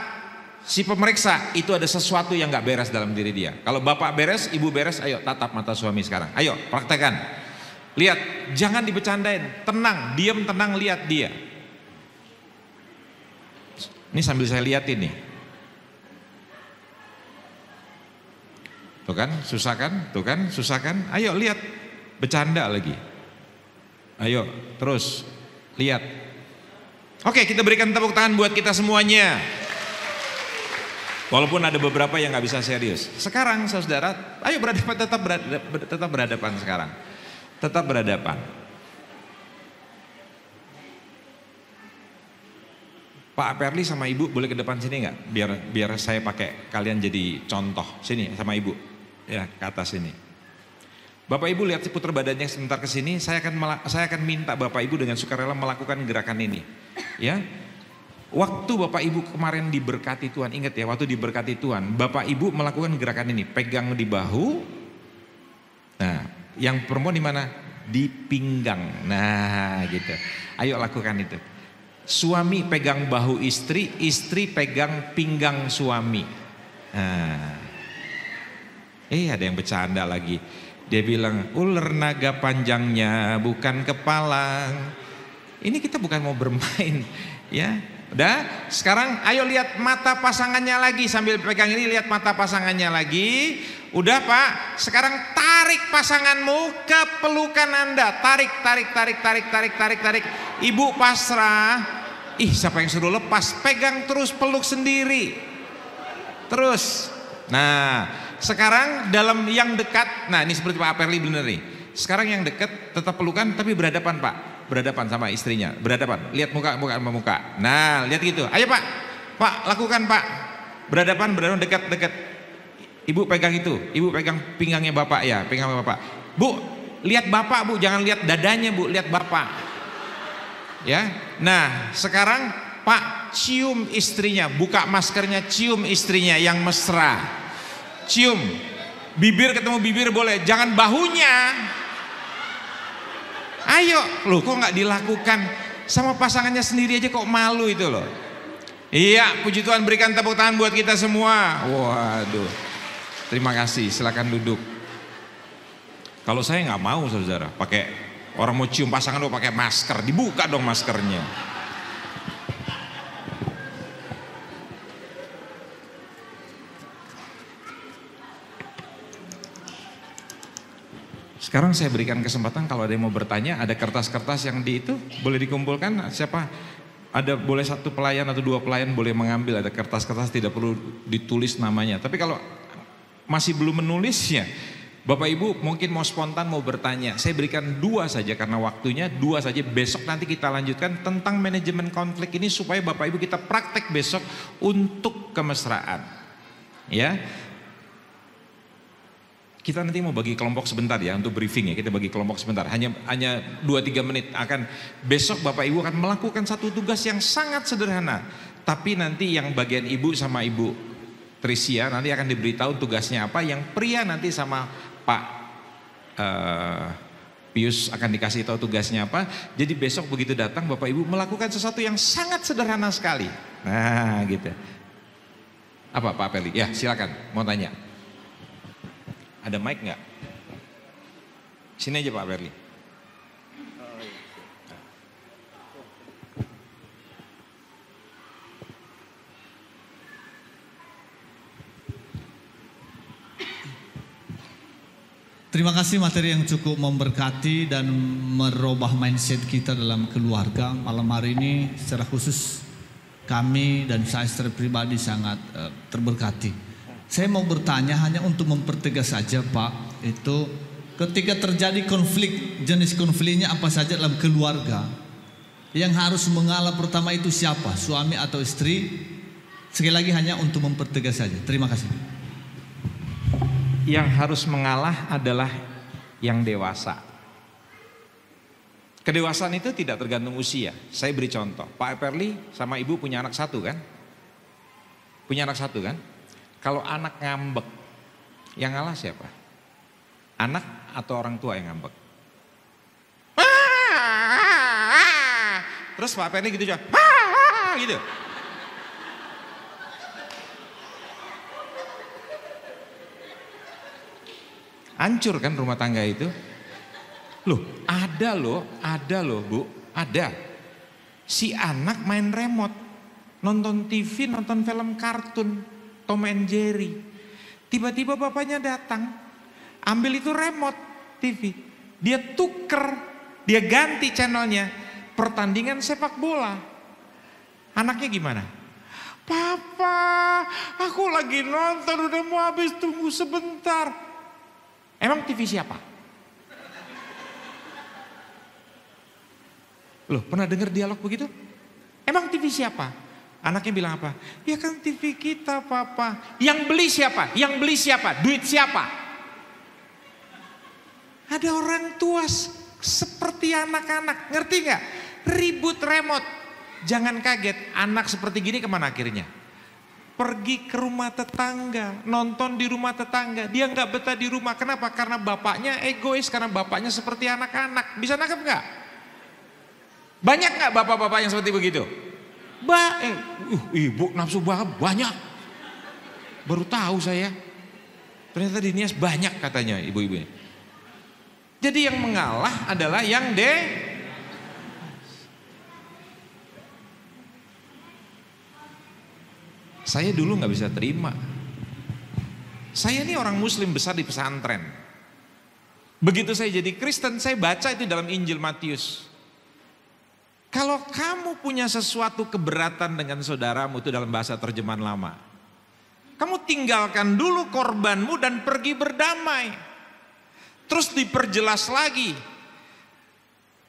si pemeriksa, itu ada sesuatu yang nggak beres dalam diri dia. Kalau bapak beres, ibu beres, ayo tatap mata suami sekarang. Ayo praktekkan. Lihat, jangan dibecandain, tenang, diam, tenang, lihat dia. Ini sambil saya liatin nih. Tuh kan, susah kan? Tuh kan, susah kan? Ayo lihat, bercanda lagi. Ayo, terus lihat. Oke, kita berikan tepuk tangan buat kita semuanya. Walaupun ada beberapa yang nggak bisa serius. Sekarang saudara, ayo berhadapan, tetap berhadapan sekarang. Tetap berhadapan. Pak Perli sama Ibu boleh ke depan sini nggak? Biar saya pakai kalian jadi contoh. Sini sama Ibu, ya ke atas sini. Bapak Ibu lihat putar badannya sebentar ke sini. Saya akan minta Bapak Ibu dengan sukarela melakukan gerakan ini. Ya. Waktu Bapak Ibu kemarin diberkati Tuhan, ingat ya, waktu diberkati Tuhan, Bapak Ibu melakukan gerakan ini, pegang di bahu. Nah, yang perempuan di mana? Di pinggang. Nah, gitu. Ayo lakukan itu. Suami pegang bahu istri, istri pegang pinggang suami. Nah. Ada yang bercanda lagi. Dia bilang, ular naga panjangnya bukan kepala. Ini kita bukan mau bermain, ya. Udah, sekarang ayo lihat mata pasangannya lagi, sambil pegang ini lihat mata pasangannya lagi. Udah Pak, sekarang tarik pasanganmu ke pelukan Anda. Tarik. Ibu pasrah. Siapa yang suruh lepas? Pegang terus, peluk sendiri. Terus. Nah, sekarang dalam yang dekat. Nah, ini seperti Pak Perli bener nih. Sekarang yang dekat tetap pelukan tapi berhadapan Pak. Berhadapan sama istrinya, berhadapan. Lihat muka sama muka. Nah, lihat gitu. Ayo Pak, lakukan Pak. Berhadapan dekat. Ibu pegang itu, Ibu pegang pinggangnya Bapak ya, pinggang Bapak. Bu, lihat Bapak Bu, jangan lihat dadanya Bu, lihat Bapak. Ya. Nah, sekarang Pak cium istrinya, buka maskernya, cium istrinya yang mesra. Cium. Bibir ketemu bibir boleh, jangan bahunya. Ayo, loh kok nggak dilakukan sama pasangannya sendiri aja kok malu itu loh. Iya, puji Tuhan, berikan tepuk tangan buat kita semua. Waduh, terima kasih, silakan duduk. Kalau saya nggak mau saudara, pakai orang mau cium pasangan lo pakai masker, dibuka dong maskernya. Sekarang saya berikan kesempatan kalau ada yang mau bertanya, ada kertas-kertas yang di itu boleh dikumpulkan. Siapa? Ada boleh satu pelayan atau dua pelayan boleh mengambil, ada kertas-kertas tidak perlu ditulis namanya. Tapi kalau masih belum menulisnya, Bapak Ibu mungkin mau spontan mau bertanya. Saya berikan dua saja karena waktunya, dua saja. Besok nanti kita lanjutkan tentang manajemen konflik ini supaya Bapak Ibu kita praktek besok untuk kemesraan. Ya. Kita nanti mau bagi kelompok sebentar ya untuk briefing ya, kita bagi kelompok sebentar, hanya 2-3 menit. Besok Bapak Ibu akan melakukan satu tugas yang sangat sederhana, tapi nanti yang bagian ibu sama Ibu Trisia nanti akan diberitahu tugasnya apa, yang pria nanti sama Pak Pius akan dikasih tahu tugasnya apa. Jadi besok begitu datang Bapak Ibu melakukan sesuatu yang sangat sederhana sekali. Nah gitu. Apa Pak Perli? Ya silakan, mau tanya. Ada mic nggak? Sini aja Pak Perli. Terima kasih materi yang cukup memberkati dan merubah mindset kita dalam keluarga. Malam hari ini secara khusus kami dan saya secara pribadi sangat terberkati. Saya mau bertanya hanya untuk mempertegas saja Pak, itu ketika terjadi konflik, jenis konfliknya apa saja dalam keluarga, yang harus mengalah pertama itu siapa, suami atau istri? Sekali lagi hanya untuk mempertegas saja. Terima kasih. Yang harus mengalah adalah yang dewasa. Kedewasaan itu tidak tergantung usia. Saya beri contoh, Pak Perli sama Ibu punya anak satu kan? Punya anak satu kan? Kalau anak ngambek, yang ngalah siapa? Anak atau orang tua yang ngambek? Terus Pak Perli gitu juga, gitu. Hancur kan rumah tangga itu? Loh, ada loh Bu, ada. Si anak main remote, nonton TV, nonton film kartun, Tom and Jerry. Tiba-tiba bapaknya datang, ambil itu remote TV. Dia tuker, dia ganti channelnya, pertandingan sepak bola. Anaknya gimana? Papa, aku lagi nonton, udah mau habis, tunggu sebentar. Emang TV siapa? Loh, pernah dengar dialog begitu? Emang TV siapa? Anaknya bilang apa? Ya kan TV kita, Papa. Yang beli siapa? Yang beli siapa? Duit siapa? Ada orang tua seperti anak-anak, ngerti gak? Ribut remote. Jangan kaget, anak seperti gini kemana akhirnya? Pergi ke rumah tetangga, nonton di rumah tetangga. Dia gak betah di rumah, kenapa? Karena bapaknya egois, karena bapaknya seperti anak-anak. Bisa nangkep gak? Banyak gak bapak-bapak yang seperti begitu? Ibu nafsu banyak. Baru tahu saya. Ternyata di Nias banyak katanya ibu-ibu ini. Jadi yang mengalah adalah yang Saya dulu gak bisa terima. Saya ini orang muslim besar di pesantren. Begitu saya jadi Kristen, saya baca itu dalam Injil Matius. Kalau kamu punya sesuatu keberatan dengan saudaramu, itu dalam bahasa terjemahan lama, kamu tinggalkan dulu korbanmu dan pergi berdamai. Terus diperjelas lagi.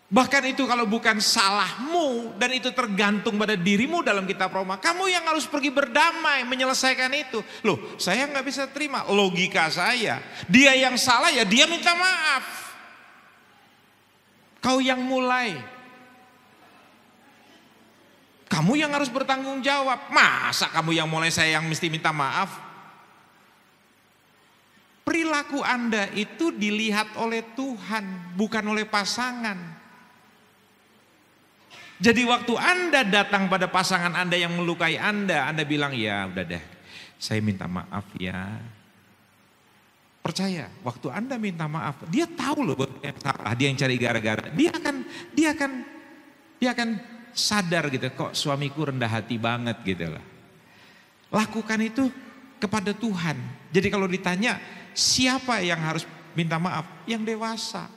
Bahkan itu kalau bukan salahmu dan itu tergantung pada dirimu dalam kitab Roma, kamu yang harus pergi berdamai menyelesaikan itu. Loh, saya nggak bisa terima logika saya. Dia yang salah ya dia minta maaf. Kau yang mulai. Kamu yang harus bertanggung jawab. Masa kamu yang mulai, saya yang mesti minta maaf? Perilaku Anda itu dilihat oleh Tuhan, bukan oleh pasangan. Jadi waktu Anda datang pada pasangan Anda yang melukai Anda bilang, ya udah deh, saya minta maaf ya. Percaya, waktu Anda minta maaf, dia tahu loh bahwa yang salah, dia yang cari gara-gara. Dia akan sadar gitu, kok suamiku rendah hati banget gitu lah. Lakukan itu kepada Tuhan. Jadi kalau ditanya siapa yang harus minta maaf? Yang dewasa.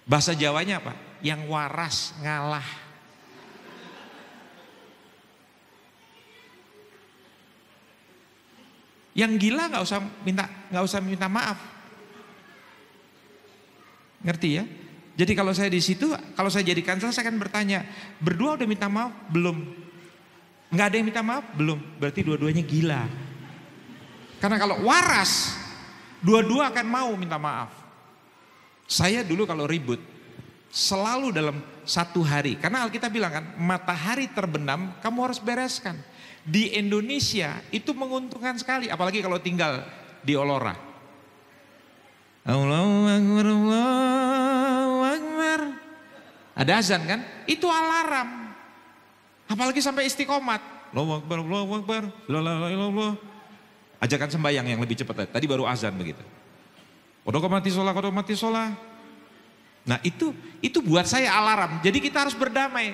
Bahasa Jawanya apa? Yang waras ngalah. Yang gila nggak usah minta maaf. Ngerti ya? Jadi kalau saya di situ, kalau saya jadi kansel, saya akan bertanya, berdua udah minta maaf? Belum. Nggak ada yang minta maaf? Belum. Berarti dua-duanya gila. Karena kalau waras, dua-dua akan mau minta maaf. Saya dulu kalau ribut, selalu dalam satu hari. Karena Alkitab bilang kan, matahari terbenam, kamu harus bereskan. Di Indonesia itu menguntungkan sekali, apalagi kalau tinggal di Olora. Allahu Akbar, Allahu Akbar. Ada azan kan? Itu alarm. Apalagi sampai istiqomat. Allahu Akbar, Allahu Akbar, la ilaha illallah. Ajakan sembahyang yang lebih cepat. Tadi baru azan begitu. Kodok mati sholat. Nah itu buat saya alarm. Jadi kita harus berdamai.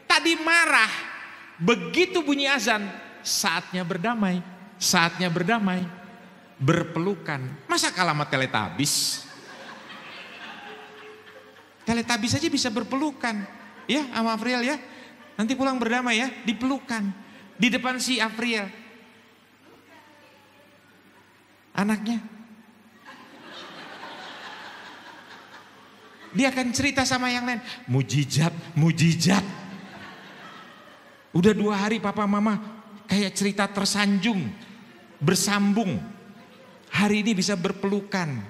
Tadi marah. Begitu bunyi azan, saatnya berdamai. Saatnya berdamai. Berpelukan. Masa kalah sama Teletubbies? Teletubbies aja bisa berpelukan. Ya sama Afriel ya. Nanti pulang berdamai ya, dipelukan. Di depan si Afriel. Anaknya. Dia akan cerita sama yang lain. Mujizat. Udah 2 hari papa mama kayak cerita tersanjung. Bersambung. Hari ini bisa berpelukan.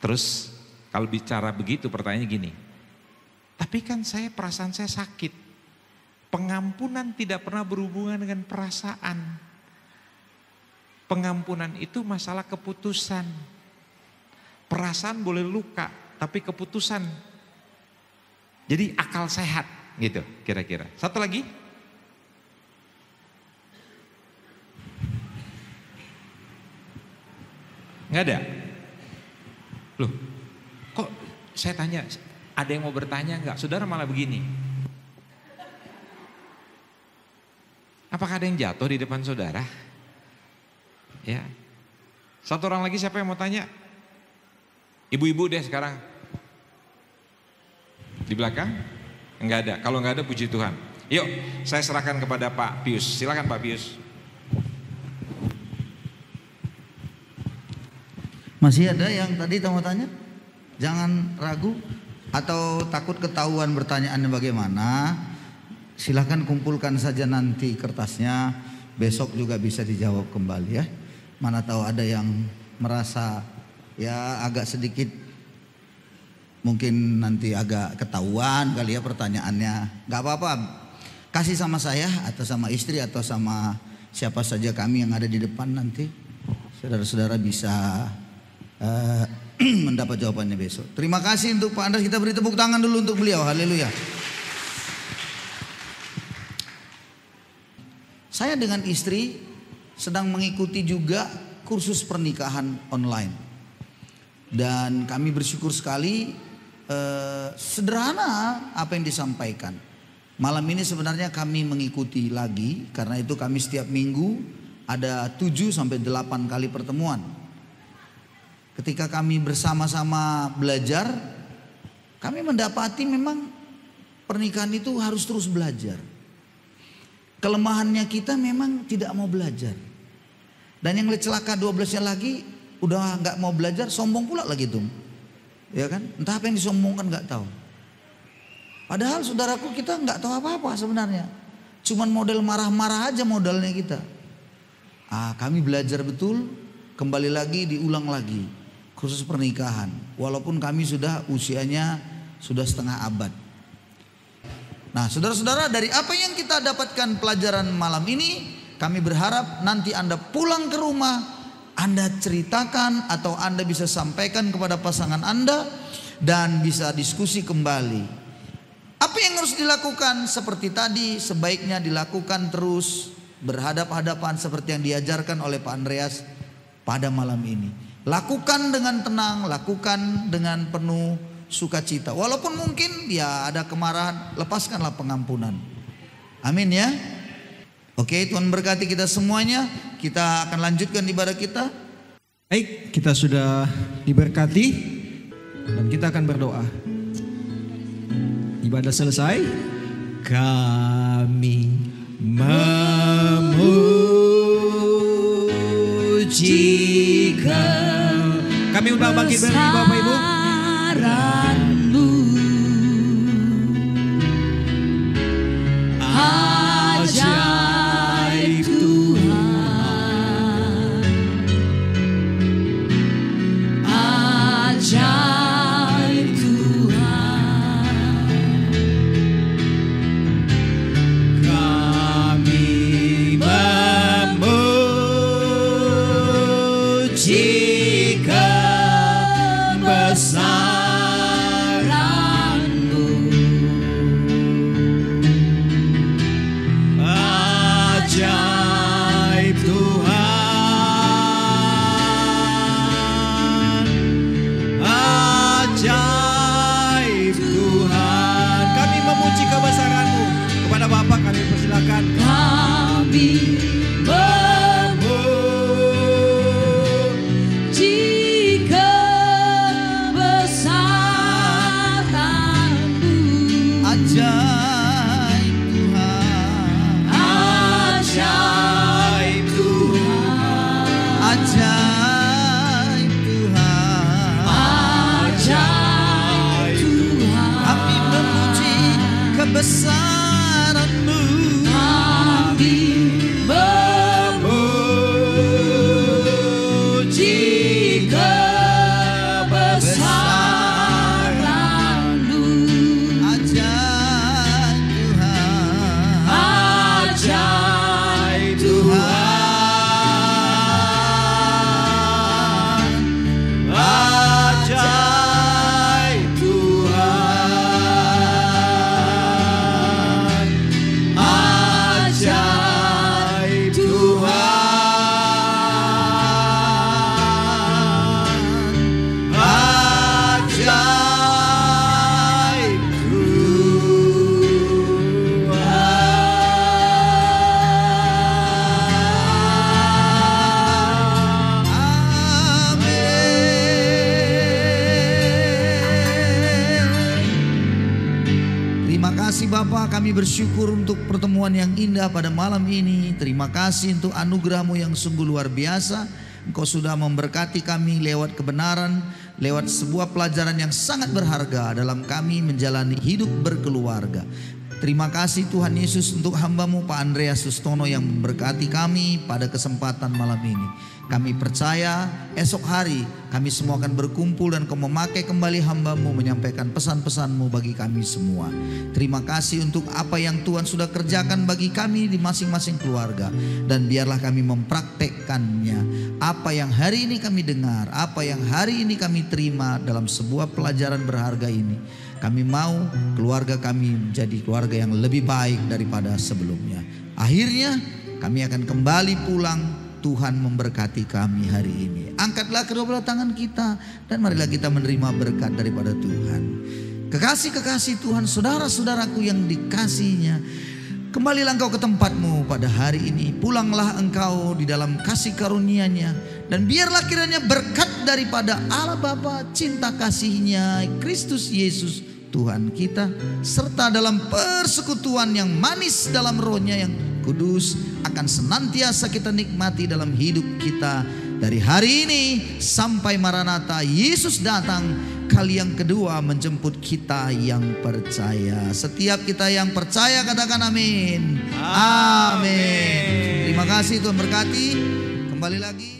Terus kalau bicara begitu pertanyaannya gini. Tapi kan perasaan saya sakit. Pengampunan tidak pernah berhubungan dengan perasaan. Pengampunan itu masalah keputusan. Perasaan boleh luka, tapi keputusan. Jadi akal sehat gitu kira-kira. Satu lagi. Nggak ada? Loh, kok saya tanya, ada yang mau bertanya nggak? Saudara malah begini. Apakah ada yang jatuh di depan saudara? Ya. Satu orang lagi siapa yang mau tanya? Ibu-ibu deh sekarang. Di belakang? Enggak ada. Kalau enggak ada puji Tuhan. Yuk, saya serahkan kepada Pak Pius. Silakan Pak Pius. Masih ada yang tadi mau tanya? Jangan ragu atau takut ketahuan pertanyaannya bagaimana. Silahkan kumpulkan saja nanti kertasnya. Besok juga bisa dijawab kembali ya. Mana tahu ada yang merasa ya agak sedikit mungkin nanti agak ketahuan kali ya pertanyaannya. Gak apa-apa, kasih sama saya atau sama istri atau sama siapa saja kami yang ada di depan nanti. Saudara-saudara bisa mendapat jawabannya besok. Terima kasih untuk Pak Andreas. Kita beri tepuk tangan dulu untuk beliau. Haleluya. Saya dengan istri sedang mengikuti juga kursus pernikahan online. Dan kami bersyukur sekali sederhana apa yang disampaikan. Malam ini sebenarnya kami mengikuti lagi, karena itu kami setiap minggu ada 7 sampai 8 kali pertemuan. Ketika kami bersama-sama belajar, kami mendapati memang pernikahan itu harus terus belajar. Kelemahannya kita memang tidak mau belajar. Dan yang celaka 12-nya lagi udah nggak mau belajar, sombong pula lagi tuh. Ya kan? Entah apa yang disombongkan nggak tahu. Padahal saudaraku kita nggak tahu apa-apa sebenarnya. Cuman model marah-marah aja modalnya kita. Kami belajar betul, kembali lagi diulang lagi. Khusus pernikahan, walaupun kami sudah usianya sudah setengah abad. Nah saudara-saudara, dari apa yang kita dapatkan pelajaran malam ini, kami berharap nanti Anda pulang ke rumah, Anda ceritakan atau Anda bisa sampaikan kepada pasangan Anda dan bisa diskusi kembali. Apa yang harus dilakukan? Seperti tadi, sebaiknya dilakukan terus berhadap-hadapan seperti yang diajarkan oleh Pak Andreas pada malam ini. Lakukan dengan tenang, lakukan dengan penuh sukacita. Walaupun mungkin ya ada kemarahan, lepaskanlah pengampunan. Amin ya. Oke, Tuhan berkati kita semuanya. Kita akan lanjutkan ibadah kita. Baik, kita sudah diberkati dan kita akan berdoa. Ibadah selesai. Kami memuji Kami undang bangkit berdiri Bapak Ibu. Ajaib Tuhan, ajaib Tuhan. Kami memuji kebesaran-Mu. Ajaib Tuhan, ajaib Tuhan. Kami memuji kebesaran-Mu. Kepada Bapak kami persilakan. Kami memuji kebesaran-Mu. kasih Bapa, kami bersyukur untuk pertemuan yang indah pada malam ini. Terima kasih untuk anugerah-Mu yang sungguh luar biasa. Engkau sudah memberkati kami lewat kebenaran, lewat sebuah pelajaran yang sangat berharga dalam kami menjalani hidup berkeluarga. Terima kasih Tuhan Yesus untuk hamba-Mu Pak Andreas Sustono yang memberkati kami pada kesempatan malam ini. Kami percaya esok hari kami semua akan berkumpul dan Kau memakai kembali hamba-Mu menyampaikan pesan-pesan-Mu bagi kami semua. Terima kasih untuk apa yang Tuhan sudah kerjakan bagi kami di masing-masing keluarga. Dan biarlah kami mempraktekkannya. Apa yang hari ini kami dengar, apa yang hari ini kami terima dalam sebuah pelajaran berharga ini. Kami mau keluarga kami menjadi keluarga yang lebih baik daripada sebelumnya. Akhirnya kami akan kembali pulang. Tuhan memberkati kami hari ini. Angkatlah kedua belah tangan kita dan marilah kita menerima berkat daripada Tuhan. Kekasih-kekasih Tuhan, saudara-saudaraku yang dikasihinya, kembalilah engkau ke tempatmu pada hari ini. Pulanglah engkau di dalam kasih karunia-Nya. Dan biarlah kiranya berkat daripada Allah Bapa, cinta kasih-Nya, Kristus Yesus Tuhan kita, serta dalam persekutuan yang manis dalam Roh-Nya yang kudus akan senantiasa kita nikmati dalam hidup kita dari hari ini sampai Maranatha Yesus datang kali yang kedua menjemput kita yang percaya. Setiap kita yang percaya katakan amin. Amin. Terima kasih, Tuhan berkati. Kembali lagi.